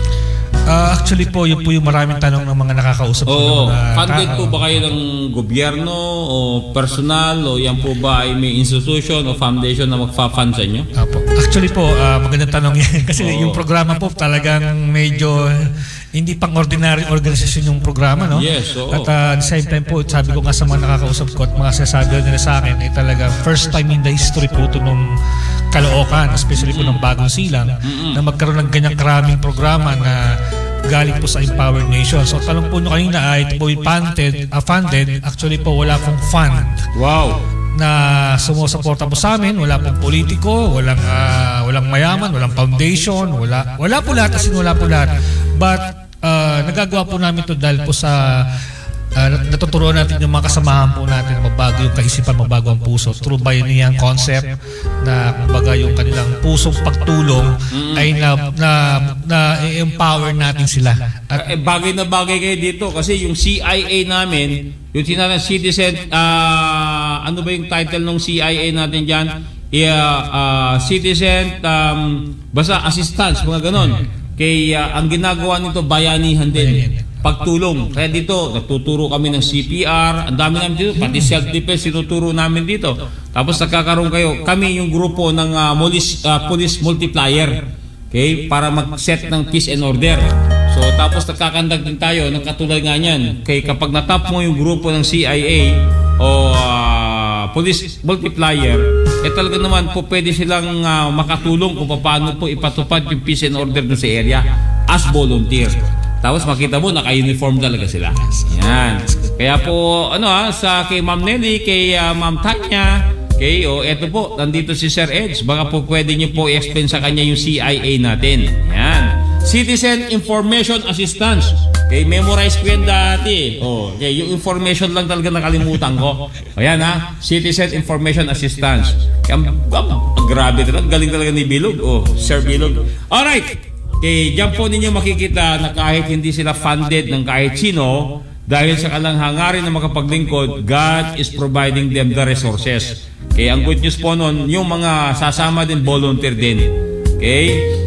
Speaker 5: Actually po, yun po yung maraming tanong ng mga nakakausap.
Speaker 1: Funded po ba kayo ng gobyerno o personal o yan po ba ay may institution o foundation na magpa-fund sa inyo?
Speaker 5: Actually po, magandang tanong yan. Kasi yung programa po talagang medyo hindi pang ordinary organisasyon yung programa, no?
Speaker 1: Yes, oo.
Speaker 5: At at the same time po, sabi ko nga sa mga nakakausap ko at mga sinasabi nila sa akin, ay talaga first time in the history po ito nung Caloocan, especially po ng Bagong Silang, na magkaroon ng ganyang karaming programa na galing po sa Empowered Nation. So talong po nyo kanina ay ito po funded. Actually po wala pong fund.
Speaker 1: Wow!
Speaker 5: Na sumusuporta po sa amin, wala pong politiko, walang mayaman, walang foundation, wala po lahat, kasi wala po lahat. But nagagawa po namin ito dahil po sa natuturuan natin yung mga kasamahan po natin mabago yung kaisipan, mabago ang puso through Bayanihan concept na kumbaga yung kanilang pusong pagtulong ay na-empower natin sila. At
Speaker 1: bagay na bagay kayo dito kasi yung CIA namin, yung tinatawag citizen, ano ba yung title ng CIA natin dyan? Citizen, basta assistance, mga ganon. Ang ginagawa nito, bayanihan din. Pagtulong. Kaya dito, natuturo kami ng CPR, ang dami namin dito, pati self-defense, sinuturo namin dito. Tapos nagkakaroon kayo, kami yung grupo ng police multiplier, okay, para mag-set ng peace and order. So, tapos nagkakandag din tayo ng katulad nga niyan. Okay, kapag natap mo yung grupo ng CIA o police multiplier, talaga naman po pwede silang makatulong kung paano po ipatupad yung peace and order dun sa area as volunteer. Tapos makita mo, naka-uniform talaga sila. Yan. Kaya po, sa kay Ma'am Nelly, kay Ma'am Tanya, eto po, nandito si Sir Edge. Baka po pwede niyo po i-explain sa kanya yung CIA natin. Yan. Citizen Information Assistance. Memorize ko yan dati. Yung information lang talaga nakalimutan ko. Ayan Citizen Information Assistance. Grabe talaga. Galing talaga ni Bilog. Sir Bilog. Alright. Diyan po ninyo makikita na kahit hindi sila funded ng kahit sino, dahil sa kanilang hangarin na makapaglingkod, God is providing them the resources. Ang good news po nun, yung mga sasama din, volunteer din.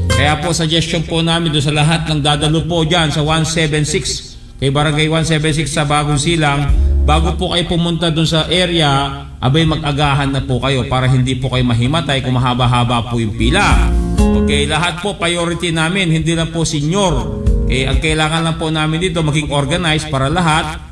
Speaker 1: Kaya po suggestion po namin doon sa lahat ng dadalo po dyan sa 176, Barangay 176 sa Bagong Silang, bago po kayo pumunta doon sa area, abay mag-agahan na po kayo para hindi po kayo mahimatay kung mahaba-haba po yung pila. Lahat po priority namin, hindi lang po senior. Ang kailangan lang po namin dito maging organized para lahat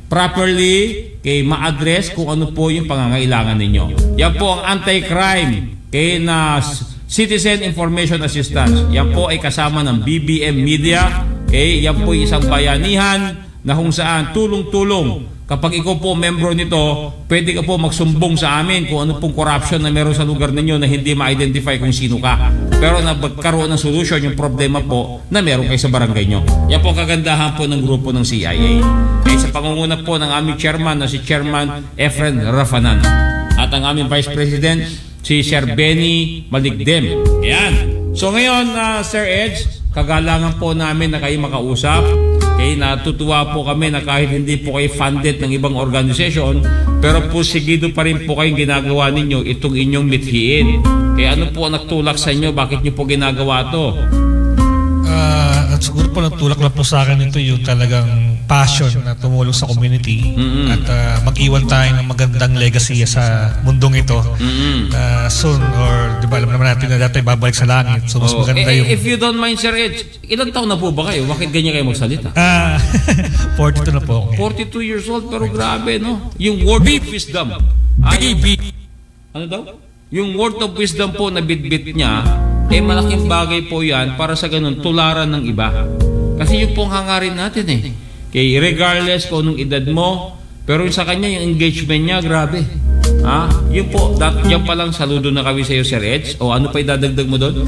Speaker 1: properly ma-address kung ano po yung pangangailangan ninyo. Yan po ang anti-crime na Citizen Information Assistance. Yan po ay kasama ng BBM Media. Yan po isang bayanihan na kung saan tulong-tulong. Kapag ikaw po membro nito, pwede ka po magsumbong sa amin kung ano pong corruption na meron sa lugar ninyo na hindi ma-identify kung sino ka. Pero nagkaroon ng solution yung problema po na meron kayo sa barangay nyo. Yan po kagandahan po ng grupo ng CIA. Sa pangunguna po ng aming chairman na si Chairman Efren Rafanan. At ang aming Vice President, si Sir Benny Maligdem. Yan. So ngayon, Sir Edge, kagalangan po namin na kayo makausap. Natutuwa po kami na kahit hindi po kayo funded ng ibang organisasyon, pero po sigido pa rin po kayong ginagawa ninyo itong inyong mithiin. Ano po ang nagtulak sa inyo? Bakit nyo po ginagawa to?
Speaker 5: At siguro po nagtulak lang po sa akin ito yung talagang passion na tumulong sa community at mag-iwan tayo ng magandang legacy sa mundong ito. Soon, or di ba, alam naman natin na dati babalik sa langit. So mas maganda yung...
Speaker 1: If you don't mind, Sir Ed, ilang taon na po ba kayo? Bakit ganyan kayo magsalita?
Speaker 5: 42 na po ako.
Speaker 1: 42 years old, pero grabe, no? Yung word of wisdom. Ano daw? Yung word of wisdom po na bit-bit niya, malaking bagay po yan para sa ganun, tularan ng iba. Kasi yung pong hangarin natin Kaya regardless kung anong edad mo, pero yung sa kanya, yung engagement niya, grabe. Yun po, yan palang saludo na kami sa iyo, Sir Ed. O ano pa idadagdag mo doon?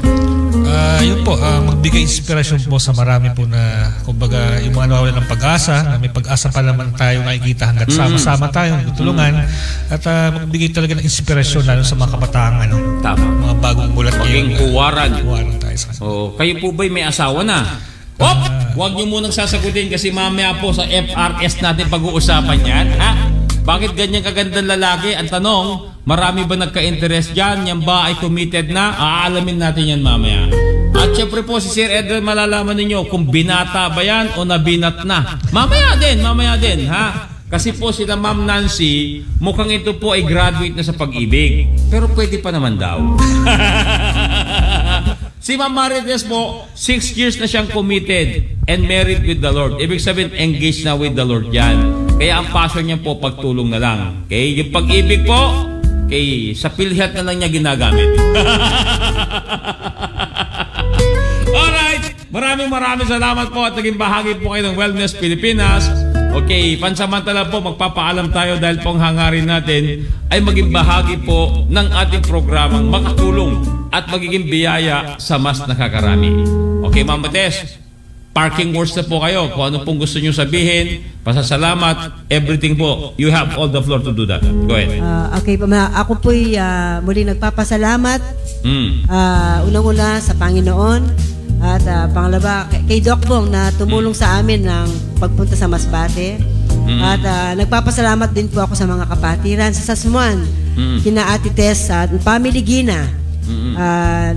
Speaker 5: Yun po, magbigay inspirasyon po sa marami po na, kumbaga, yung mga nawawalan ng pag-asa, na may pag-asa pa naman tayo nakikita hanggat sama-sama tayo, tutulungan, at magbigay talaga ng inspirasyon lalo sa mga kabataan,
Speaker 1: Tama.
Speaker 5: Mga bagong mulat
Speaker 1: maging uwaran.
Speaker 5: Tayo sa
Speaker 1: kayo po ba'y may asawa na? Huwag niyo munang sasagutin kasi mamaya po sa FRS natin pag-uusapan yan. Bakit ganyan kagandang lalaki? Ang tanong, marami ba nagka-interest dyan? Yan ba ay committed na? Aalamin natin yan mamaya. At syempre po si Sir Edwin, malalaman ninyo kung binata ba yan o nabinat na. Mamaya din, Kasi po sila Ma'am Nancy, mukhang ito po ay graduate na sa pag-ibig. Pero pwede pa naman daw. Si Ma'am Marites po, 6 years na siyang committed and married with the Lord. Ibig sabihin, engaged na with the Lord yan. Kaya ang passion niya po, pagtulong na lang. Okay? Yung pag-ibig po, sa PhilHealth na lang niya ginagamit. Alright! Maraming salamat po at naging bahagi po kayo ng Wellness Pilipinas. Okay, pansamantala po magpapaalam tayo dahil pong hangarin natin ay maging bahagi po ng ating programang makatulong at magiging biyaya sa mas nakakarami. Okay, Ma'am Marites, parking words na po kayo. Kung ano pong gusto nyo sabihin, pasasalamat, everything po. You have all the floor to do that. Go ahead.
Speaker 2: Okay, ako po'y muli nagpapasalamat. Unang-una sa Panginoon. At pangalawa, kay Doc Bong na tumulong sa amin ng pagpunta sa Masbate. At nagpapasalamat din po ako sa mga kapatiran sa Sasmuan, kina Ate Tess at Family Gina,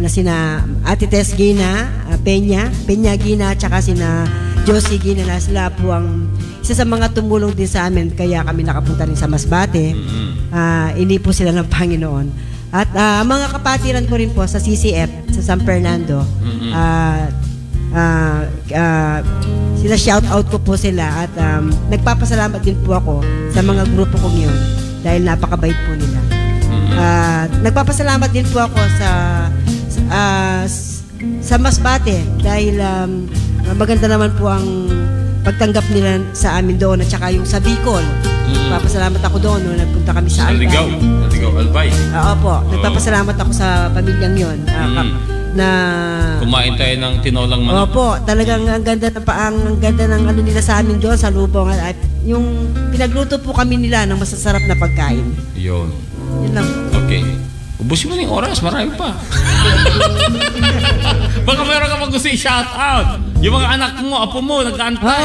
Speaker 2: na sina Ate Tess Gina, Peña Gina, tsaka sina Josie Gina, na sila po ang isa sa mga tumulong din sa amin kaya kami nakapunta rin sa Masbate. Ini po sila ng Panginoon. At mga kapatiran ko rin po sa CCF, sa San Fernando, sila shout out ko po sila at nagpapasalamat din po ako sa mga grupo kong yun dahil napakabait po nila. Nagpapasalamat din po ako sa Masbate dahil maganda naman po ang pagtanggap nila sa amin doon at saka yung sa Bicol. Nagpapasalamat ako doon nung nagpunta kami sa Albay.
Speaker 1: Naligaw, Albay.
Speaker 2: Opo, nagpapasalamat ako sa pamilyang yon na
Speaker 1: kumain tayo ng tinolang manok.
Speaker 2: Opo, talagang ang ganda ng ano nila sa amin doon sa lubong at yung pinagluto po kami nila ng masasarap na pagkain. Yun lang. Okay.
Speaker 1: Ubusin mo na yung oras, marami pa. Baka mayroon ka mag gusto i-shout out. Yung mga anak mo, apo mo, nag-aantay.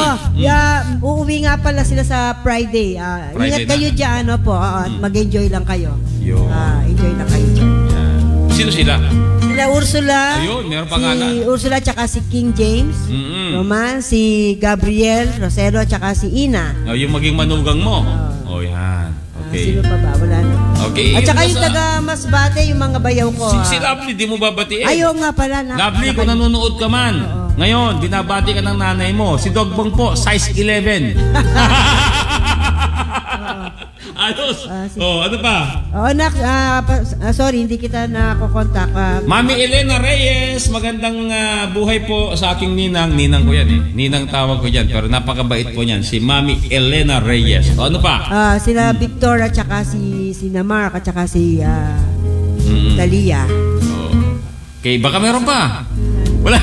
Speaker 2: Uuwi nga pala sila sa Friday. Ingat kayo dyan, mag-enjoy lang kayo. Enjoy lang kayo dyan.
Speaker 1: Sino sila?
Speaker 2: Sila Ursula.
Speaker 1: Ayun, meron pangalan.
Speaker 2: Si Ursula tsaka si King James. Roman, si Gabriel, Rosero, tsaka si Ina.
Speaker 1: Yung maging manugang mo. Yan. Okay.
Speaker 2: Sino pa ba? Wala na.
Speaker 1: Okay.
Speaker 2: At saka yung taga Masbate, yung mga bayaw ko.
Speaker 1: Si Lovely, di mo babatiin.
Speaker 2: Ayaw nga pala.
Speaker 1: Lovely, kung nanonood ka man. Ngayon, binabati ka ng nanay mo. Si Dogbong po, size 11. Ayos. Ano pa?
Speaker 2: Anak, sorry, hindi kita nakokontak.
Speaker 1: Mami Elena Reyes, magandang buhay po sa aking ninang. Ninang ko yan Ninang tawag ko yan, pero napakabait po niyan. Si Mami Elena Reyes. Ano pa?
Speaker 2: Sila Victor at saka si Namar at saka si Talia.
Speaker 1: Okay, baka meron pa. Wala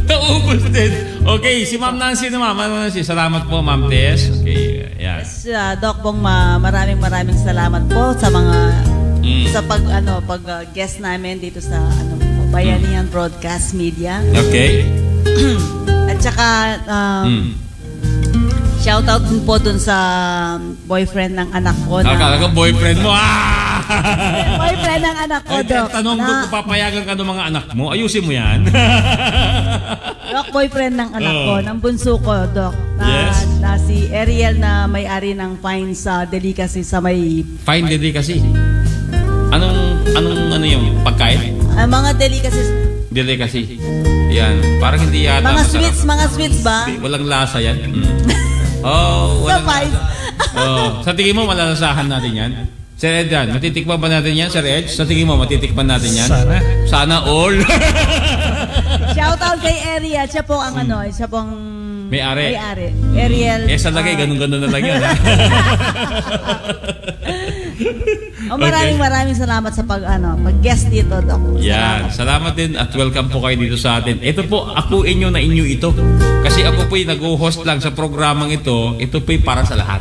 Speaker 1: naubos din. Okay, si Ma'am Nancy naman. Ma'am Nancy, salamat po, Ma'am Tess. Okay, yan.
Speaker 3: Yes, Doc Bong, maraming salamat po sa mga sa pag guest namin dito sa Bayanihan Broadcast Media.
Speaker 1: Okay.
Speaker 3: At saka shout out din po dun sa boyfriend ng anak ko.
Speaker 1: Akala ko boyfriend mo.
Speaker 3: My boyfriend ng anak ko, Doc.
Speaker 1: Tanong ko kung papayagan ka ng mga anak mo, ayusin mo yan.
Speaker 3: Doc, boyfriend ng anak ko, ng bunso ko, Doc.
Speaker 1: Yes.
Speaker 3: Na si Ariel na may-ari ng Fine sa Delicacy sa may...
Speaker 1: Fine Delicacy. Anong ano yung pagkain?
Speaker 3: mga delicacies.
Speaker 1: Delicacy. Yan. Parang hindi yata
Speaker 3: mga sweets ba?
Speaker 1: Walang lasa yan. Oh, walang lasa. Sa tingin mo, malalasahan natin yan? Sir Edran, matitikman ba natin yan, Sir Ed? Sa tingin mo, matitikman natin yan? Sana all.
Speaker 3: Shoutout kay Ariel. Siya po ang siya po ang
Speaker 1: may-ari.
Speaker 3: Ariel.
Speaker 1: Sa lagay, ganun-ganun na lang yan.
Speaker 3: Maraming salamat sa pag-guest dito, Doc.
Speaker 1: Yan. Salamat din at welcome po kayo dito sa atin. Ito po, ako inyo na inyo ito. Kasi ako po'y nag-host lang sa programang ito. Ito po'y para sa lahat.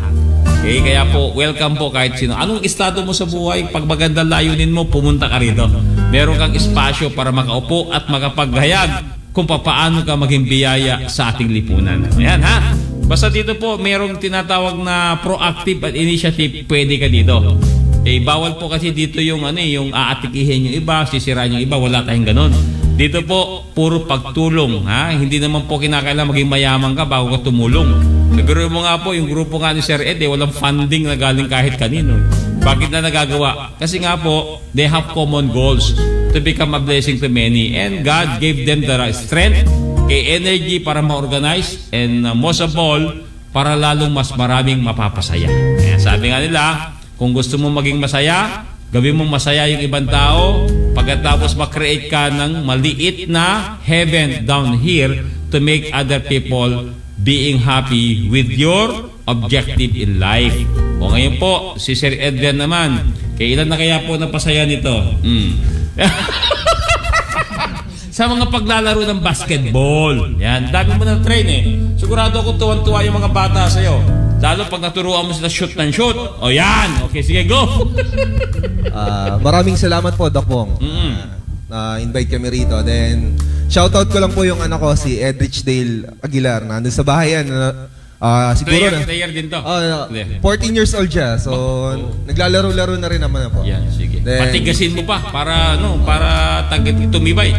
Speaker 1: Okay, kaya po, welcome po kahit sino. Anong estado mo sa buhay? Pag magandang layunin mo, pumunta ka rito. Meron kang espasyo para makaupo at makapaghayag kung paano ka maging biyaya sa ating lipunan. Ayan ha. Basta dito po, merong tinatawag na proactive at initiative, pwede ka dito. Bawal po kasi dito yung yung aatikihin yung iba, sisirain yung iba, wala tayong ganun. Dito po, puro pagtulong, ha? Hindi naman po kinakailangan maging mayaman ka bago ka tumulong. Siguro mo nga po, yung grupo nga ni Sir Ed, walang funding na galing kahit kanino. Bakit na nagagawa? Kasi nga po, they have common goals to become a blessing to many. And God gave them the strength, energy para ma-organize, and most of all, para lalong mas maraming mapapasaya. Kaya sabi nga nila, kung gusto mo maging masaya, gawin mo masaya yung ibang tao, pagkatapos makreate ka ng maliit na heaven down here to make other people being happy with your objective in life. O ngayon po, si Sir Edrian naman, kailan na kaya po napasaya nito? Sa mga paglalaro ng basketball. Yan, dami mo na train Sigurado ako tuwan-tuwa yung mga bata sa'yo. Lalo pag naturuan mo sila shoot ng shoot. O yan, okay, sige, go!
Speaker 4: Maraming salamat po, Doc Bong. Na-invite kami rito. Then, shoutout ko lang po yung anak ko, si Edrich Dale Aguilar. Nandun sa bahay yan. Siguro
Speaker 1: player din to.
Speaker 4: 14 years old siya. So, naglalaro-laro na rin naman po.
Speaker 1: Yan, sige. Then, patigasin mo pa para tumibay.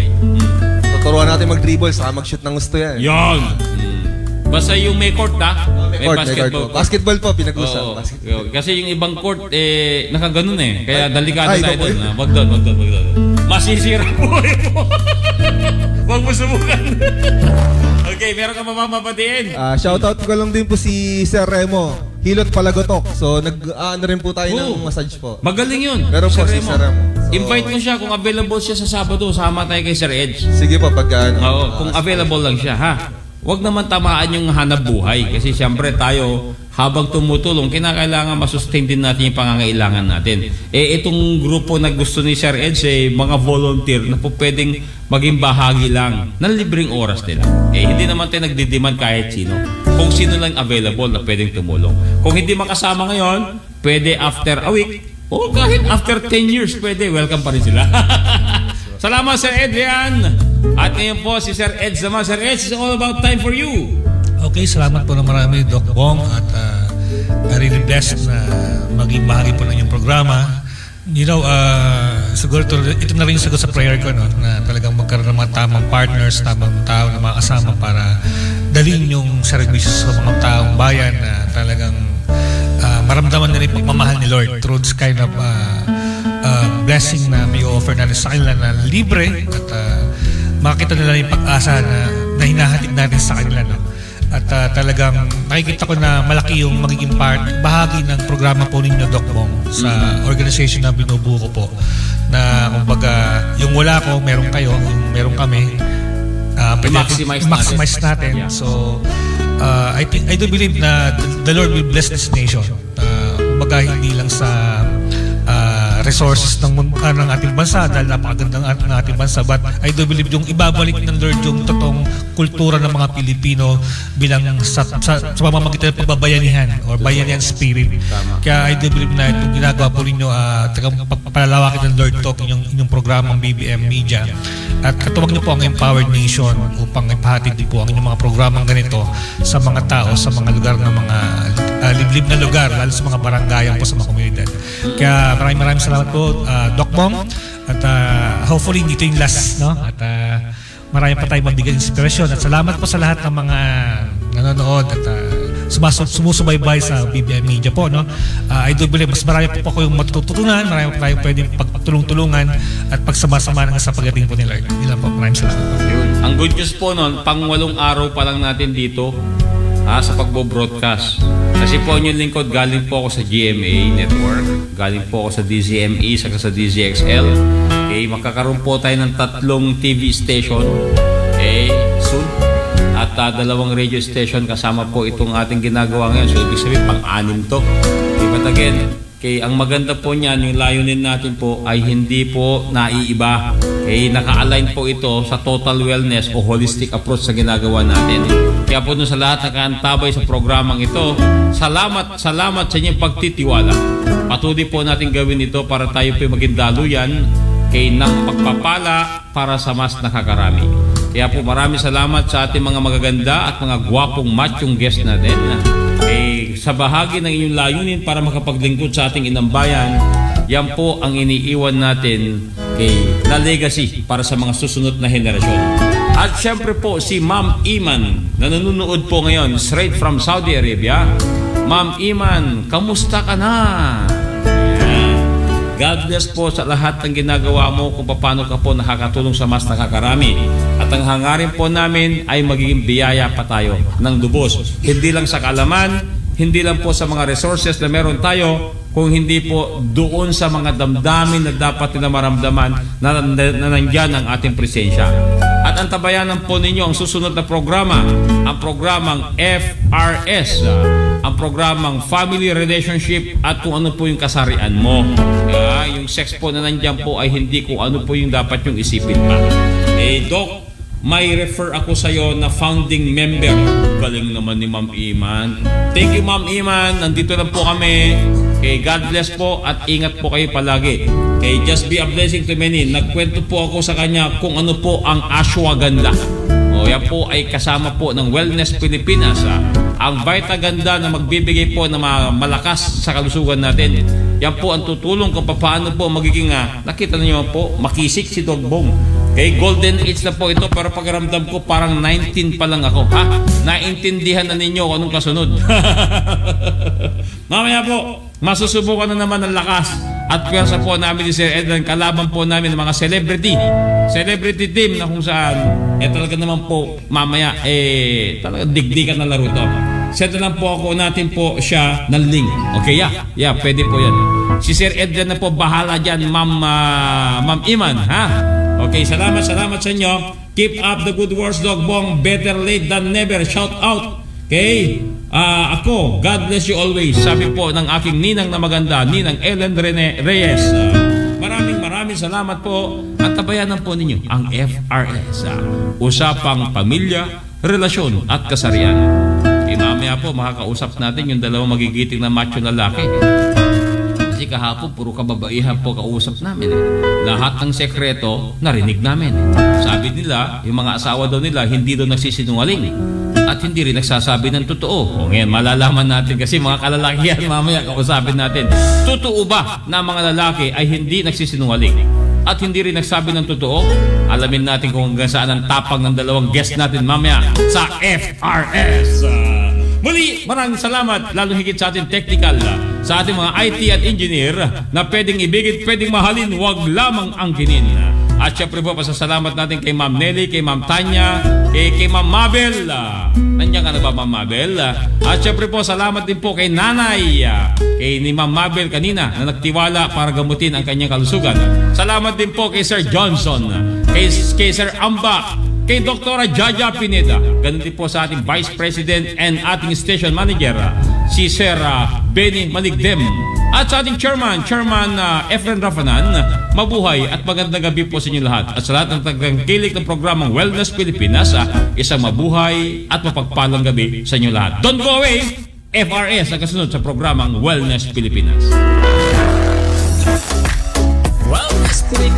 Speaker 4: Tuturuan natin mag-dribble saka mag-shoot ng gusto yan.
Speaker 1: Yan. Basta yung may court may basketball.
Speaker 4: Basketball po, pinag-usap.
Speaker 1: Kasi yung ibang court, nakaganon Kaya delikado tayo doon. Wag doon. Masisira mo. Wag mo subukan. Okay, meron ka mamapatiin.
Speaker 4: Shoutout ko lang din po si Sir Remo, Hilot Palagotok. So, nag-ano rin po tayo ng massage po.
Speaker 1: Magaling yun.
Speaker 4: Meron po si Sir Remo. So,
Speaker 1: invite mo siya kung available siya sa Sabado. Sama tayo kay Sir Edge.
Speaker 4: Sige po,
Speaker 1: kung available lang siya, ha? Huwag naman tamaan yung hanap buhay. Kasi siyempre tayo, habang tumutulong, kinakailangan masustain din natin yung pangangailangan natin. Itong grupo na gusto ni Sir Edge, mga volunteer na po pwedeng maging bahagi lang ng libreng oras nila. Hindi naman tayo nagdidemand kahit sino. Kung sino lang available na pwedeng tumulong. Kung hindi makasama ngayon, pwede after a week, o kahit after 10 years, pwede. Welcome pa rin sila. Salamat, Sir Adrian. At ngayon po, si Sir Ed naman. Sir Ed, it's all about time for you.
Speaker 5: Okay, salamat po na marami, Doc Bong. At really blessed na maging bahagi po ng inyong programa. You know, siguro ito na rin yung sagot sa prayer ko, no? Na talagang magkaroon ng mga tamang partners, tamang tao na mga kasama para dalhin yung serbisyo sa mga taong bayan na talagang maramdaman na rin pagmamahal ni Lord through this kind of blessing na may offer natin sa kanila na libre at makita nila yung pag-asa na hinahatid natin sa kanila, no? At talagang nakikita ko na malaki yung magiging bahagi ng programa po ninyo, Doc Bong, sa organization na binubuo ko po. Na kumbaga, yung wala ko, meron kayo, yung meron kami, maximize natin. Yeah. So, I do believe na the Lord will bless this nation. Kumbaga, hindi lang sa resources ng ating bansa dahil napakaganda ng ating bansa, but I do believe yung ibabalik ng Lord yung totoong kultura ng mga Pilipino bilang sa pamamagitan ng pagbabayanihan or bayanihan spirit. Kaya I do believe na itong ginagawa po ninyo palalawakin ng Lord Talk, inyong programang BBM Media, at katuwag niyo po ang Empowered Nation upang ipahatid din po ang inyong mga programang ganito sa mga tao sa mga lugar ng mga liblib na lugar, lalo sa mga barangayan po sa mga komunidad. Kaya maraming salamat po, Doc Bong. At hopefully dito yung last, no? At marami pa tayong mabigyan inspirasyon. At salamat po sa lahat ng mga nanonood at sumusubaybay sa BBM Media po, no? I do believe mas marami po ako yung matututunan, marami po tayong pwedeng pagtulong-tulungan at pagsama-sama ng sa pagdating po ni Lord. Yun po, maraming salamat po.
Speaker 1: Ang good news po noon, pang 8 araw pa lang natin dito sa pagbo-broadcast. Kasi po yung lingkod, galing po ako sa GMA Network, galing po ako sa DZME, saka sa DZXL. Okay, makakaroon po tayo ng 3 TV station soon. At 2 radio station kasama po itong ating ginagawa ngayon. So, ibig sabihin, pang-6 to. Okay, but again, ang maganda po niyan, yung layunin natin po ay hindi po naiiba. Okay, naka-align po ito sa total wellness o holistic approach sa ginagawa natin. Kaya po dun sa lahat na kaantabay sa programang ito, salamat sa inyong pagtitiwala. Patuloy po natin gawin ito para tayo po maging daluyan ng pagpapala para sa mas nakakarami. Kaya po maraming salamat sa ating mga magaganda at mga gwapong machong guest natin. Sa bahagi ng inyong layunin para makapaglingkod sa ating inambayan, yan po ang iniiwan natin na legacy para sa mga susunod na henerasyon. At syempre po si Ma'am Iman na nanonood po ngayon straight from Saudi Arabia. Ma'am Iman, kamusta ka na? God bless po sa lahat ng ginagawa mo kung paano ka po nakakatulong sa mas nakakarami. At ang hangarin po namin ay magiging biyaya pa tayo ng lubos. Hindi lang sa kaalaman, hindi lang po sa mga resources na meron tayo, kung hindi po doon sa mga damdamin na dapat nila maramdaman na nandyan ang ating presensya. At ang tabayanan po ninyo ang susunod na programa, ang programang FRS, ang programang Family Relationship at kung ano po yung kasarian mo. Yung sex po na nandyan po ay hindi kung ano po yung dapat yung isipin pa. Doc, may refer ako sa iyo na founding member. Galing naman ni Ma'am Iman. Thank you, Ma'am Iman. Nandito lang po kami. God bless po at ingat po kayo palagi. Just be a blessing to many. Nagkwento po ako sa kanya kung ano po ang ashwagandha. Yan po ay kasama po ng Wellness Pilipinas. Ang Vitaganda na magbibigay po ng malakas sa kalusugan natin. Yan po ang tutulong kung paano po magiging, nakita niyo po, makisik si Doc Bong. Golden age na po ito, pero pagramdam ko parang 19 pa lang ako. Naintindihan na ninyo kung anong kasunod. Mamaya po, masusubukan na naman ang lakas at pwersa po namin ni Sir Edwin, kalaban po namin ng mga celebrity team na kung saan talaga naman po mamaya talaga digdigan na laro to. Set na lang po ako natin po siya ng link. Okay, yeah, pwede po yan. Si Sir Edwin na po bahala dyan, Ma'am Iman, ha? Okay, salamat sa inyo. Keep up the good works, Doc Bong. Better late than never. Shout out. Okay? Ako, God bless you always. Sabi po ng aking ninang na maganda, Ninang Ellen Reyes. Maraming salamat po. At tabayanan po ninyo ang FRS. Usapang pamilya, relasyon at kasarian. Mamaya po makakausap natin yung dalawang magigiting na macho na laki. Kasi kahapon puro kababaihan po kausap namin. Lahat ng sekreto narinig namin. Sabi nila, yung mga asawa daw nila hindi daw nagsisinungaling at hindi rin nagsasabi ng totoo. Ngayon malalaman natin kasi mga kalalakihan mamaya kausapin natin. Totoo ba na mga lalaki ay hindi nagsisinungaling at hindi rin nagsabi ng totoo? Alamin natin kung hanggang saan ang tapang ng dalawang guest natin mamaya sa FRS. Muli, maraming salamat, lalo higit sa ating technical, sa ating mga IT at engineer na pwedeng ibigit, pwedeng mahalin, wag lamang angkinin. At syempre po, pasasalamat natin kay Ma'am Nelly, kay Ma'am Tanya, kay Ma'am Mabel. Nandiyan ka na ba, Ma'am Mabel? At syempre po, salamat din po kay Nanay, kay ni Ma'am Mabel kanina na nagtiwala para gamutin ang kanyang kalusugan. Salamat din po kay Sir Johnson, kay Sir Amba, kay Dr. Jaja Pineda, ganun din po sa ating Vice President and ating Station Manager, si Sir Benny Maligdem, at sa ating Chairman Efren Rafanan. Mabuhay at magandang gabi po sa inyo lahat. At sa lahat ng tagtangkilik ng programang Wellness Pilipinas, isang mabuhay at mapagpalang gabi sa inyo lahat. Don't go away! FRS ang kasunod sa programang Wellness Pilipinas.
Speaker 6: Wellness Pilipinas.